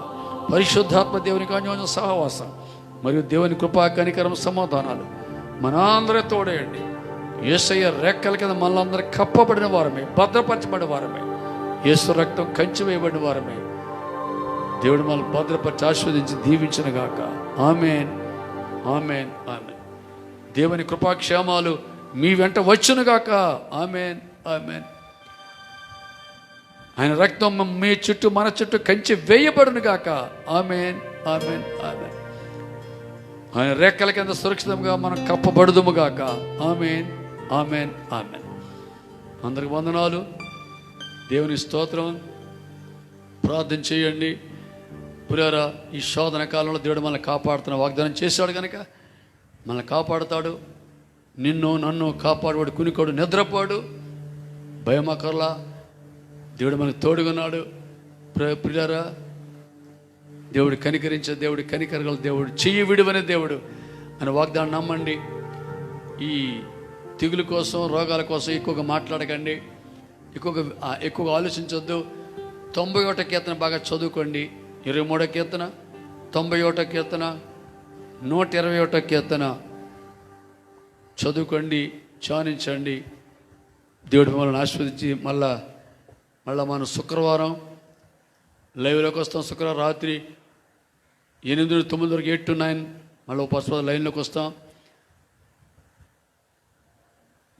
పరిశుద్ధాత్మ దేవునికి అన్యోన్య సహవాసం మరియు దేవుని కృపా కనికరం సమాధానాలు మనందరూ తోడేయండి. యేసయ్య రెక్కల కింద మనలందరూ కప్పబడిన వారమే, భద్రపరచబడిన వారమే, యేసు రక్తం కంచి వేయబడిన వారమే. దేవుడు మనల్ని భద్రపరిచి ఆస్వాదించి దీవించిన గాక. ఆమేన్, ఆమేన్, ఆమేన్. దేవుని కృపాక్షేమాలు మీ వెంట వచ్చును గాక. ఆమేన్, ఆమేన్. ఆయన రక్తం మీ చుట్టూ, మన చుట్టూ కంచి వేయబడును గాక. ఆమేన్, ఆమేన్, ఆమేన్. ఆయన రెక్కల కింద సురక్షితంగా మనం కప్పబడుదుము గాక. ఆమేన్, ఆమేన్, ఆమేన్. అందరికి వందనాలు, దేవుని స్తోత్రం. ప్రార్థన చేయండి పురారా. ఈ శోధన కాలంలో దేవుడు మనల్ని కాపాడుతున్న వాగ్దానం చేశాడు కనుక మనల్ని కాపాడుతాడు. నిన్ను నన్ను కాపాడువాడు కునికోడు, నిద్రపోడు, భయమకర్లా. దేవుడు మనకు తోడుగున్నాడు. ప్రియులారా, దేవుడు కనికరించే దేవుడు, కనికరగల దేవుడు, చెయ్యి విడువనే దేవుడు అని వాగ్దానం నమ్మండి. ఈ తెగులు కోసం, రోగాల కోసం ఎక్కువగా మాట్లాడకండి, ఎక్కువగా ఆలోచించొద్దు. 91 కీర్తన బాగా చదువుకోండి. 23 కీర్తన, 91 కీర్తన, 121 కీర్తన చదువుకోండి, ధ్యానించండి. దేవుడు మిమ్మల్ని ఆశీర్వదించి మళ్ళా మనం శుక్రవారం లైవ్లోకి వస్తాం. శుక్రవారం రాత్రి 8-9 వరకు 8 to 9 మళ్ళీ ఉపవాస లైన్లోకి వస్తాం.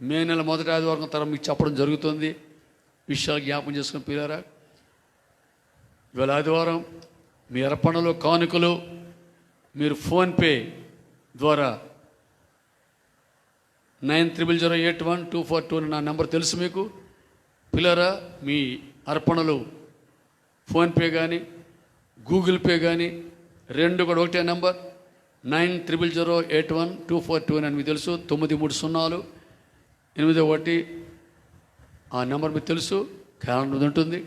మే నెల మొదటి ఆదివారం తర్వాత మీకు చెప్పడం జరుగుతుంది. విషయాలు జ్ఞాపకం చేసుకుని పిల్లారా, ఇవాళ ఆదివారం మీ అర్పణలు కానుకలు మీరు ఫోన్పే ద్వారా 93081242 నా నెంబర్ తెలుసు మీకు. పిల్లరా, మీ అర్పణలు ఫోన్పే కానీ గూగుల్ పే కానీ రెండు కూడా ఒకటే నెంబర్ 93081242 అని మీకు తెలుసు. 9308 ఆ నెంబర్ మీకు తెలుసు, క్యాలెండర్ ఉంటుంది,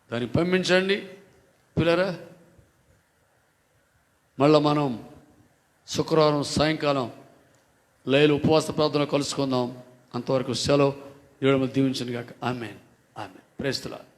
దాన్ని పంపించండి. పిల్లరా, మళ్ళీ మనం శుక్రవారం సాయంకాలం లైలు ఉపవాస ప్రార్థన కలుసుకుందాం. అంతవరకు సెలవు. దేవుడు దీవించను గాక. ఆమేన్. Praise the lord.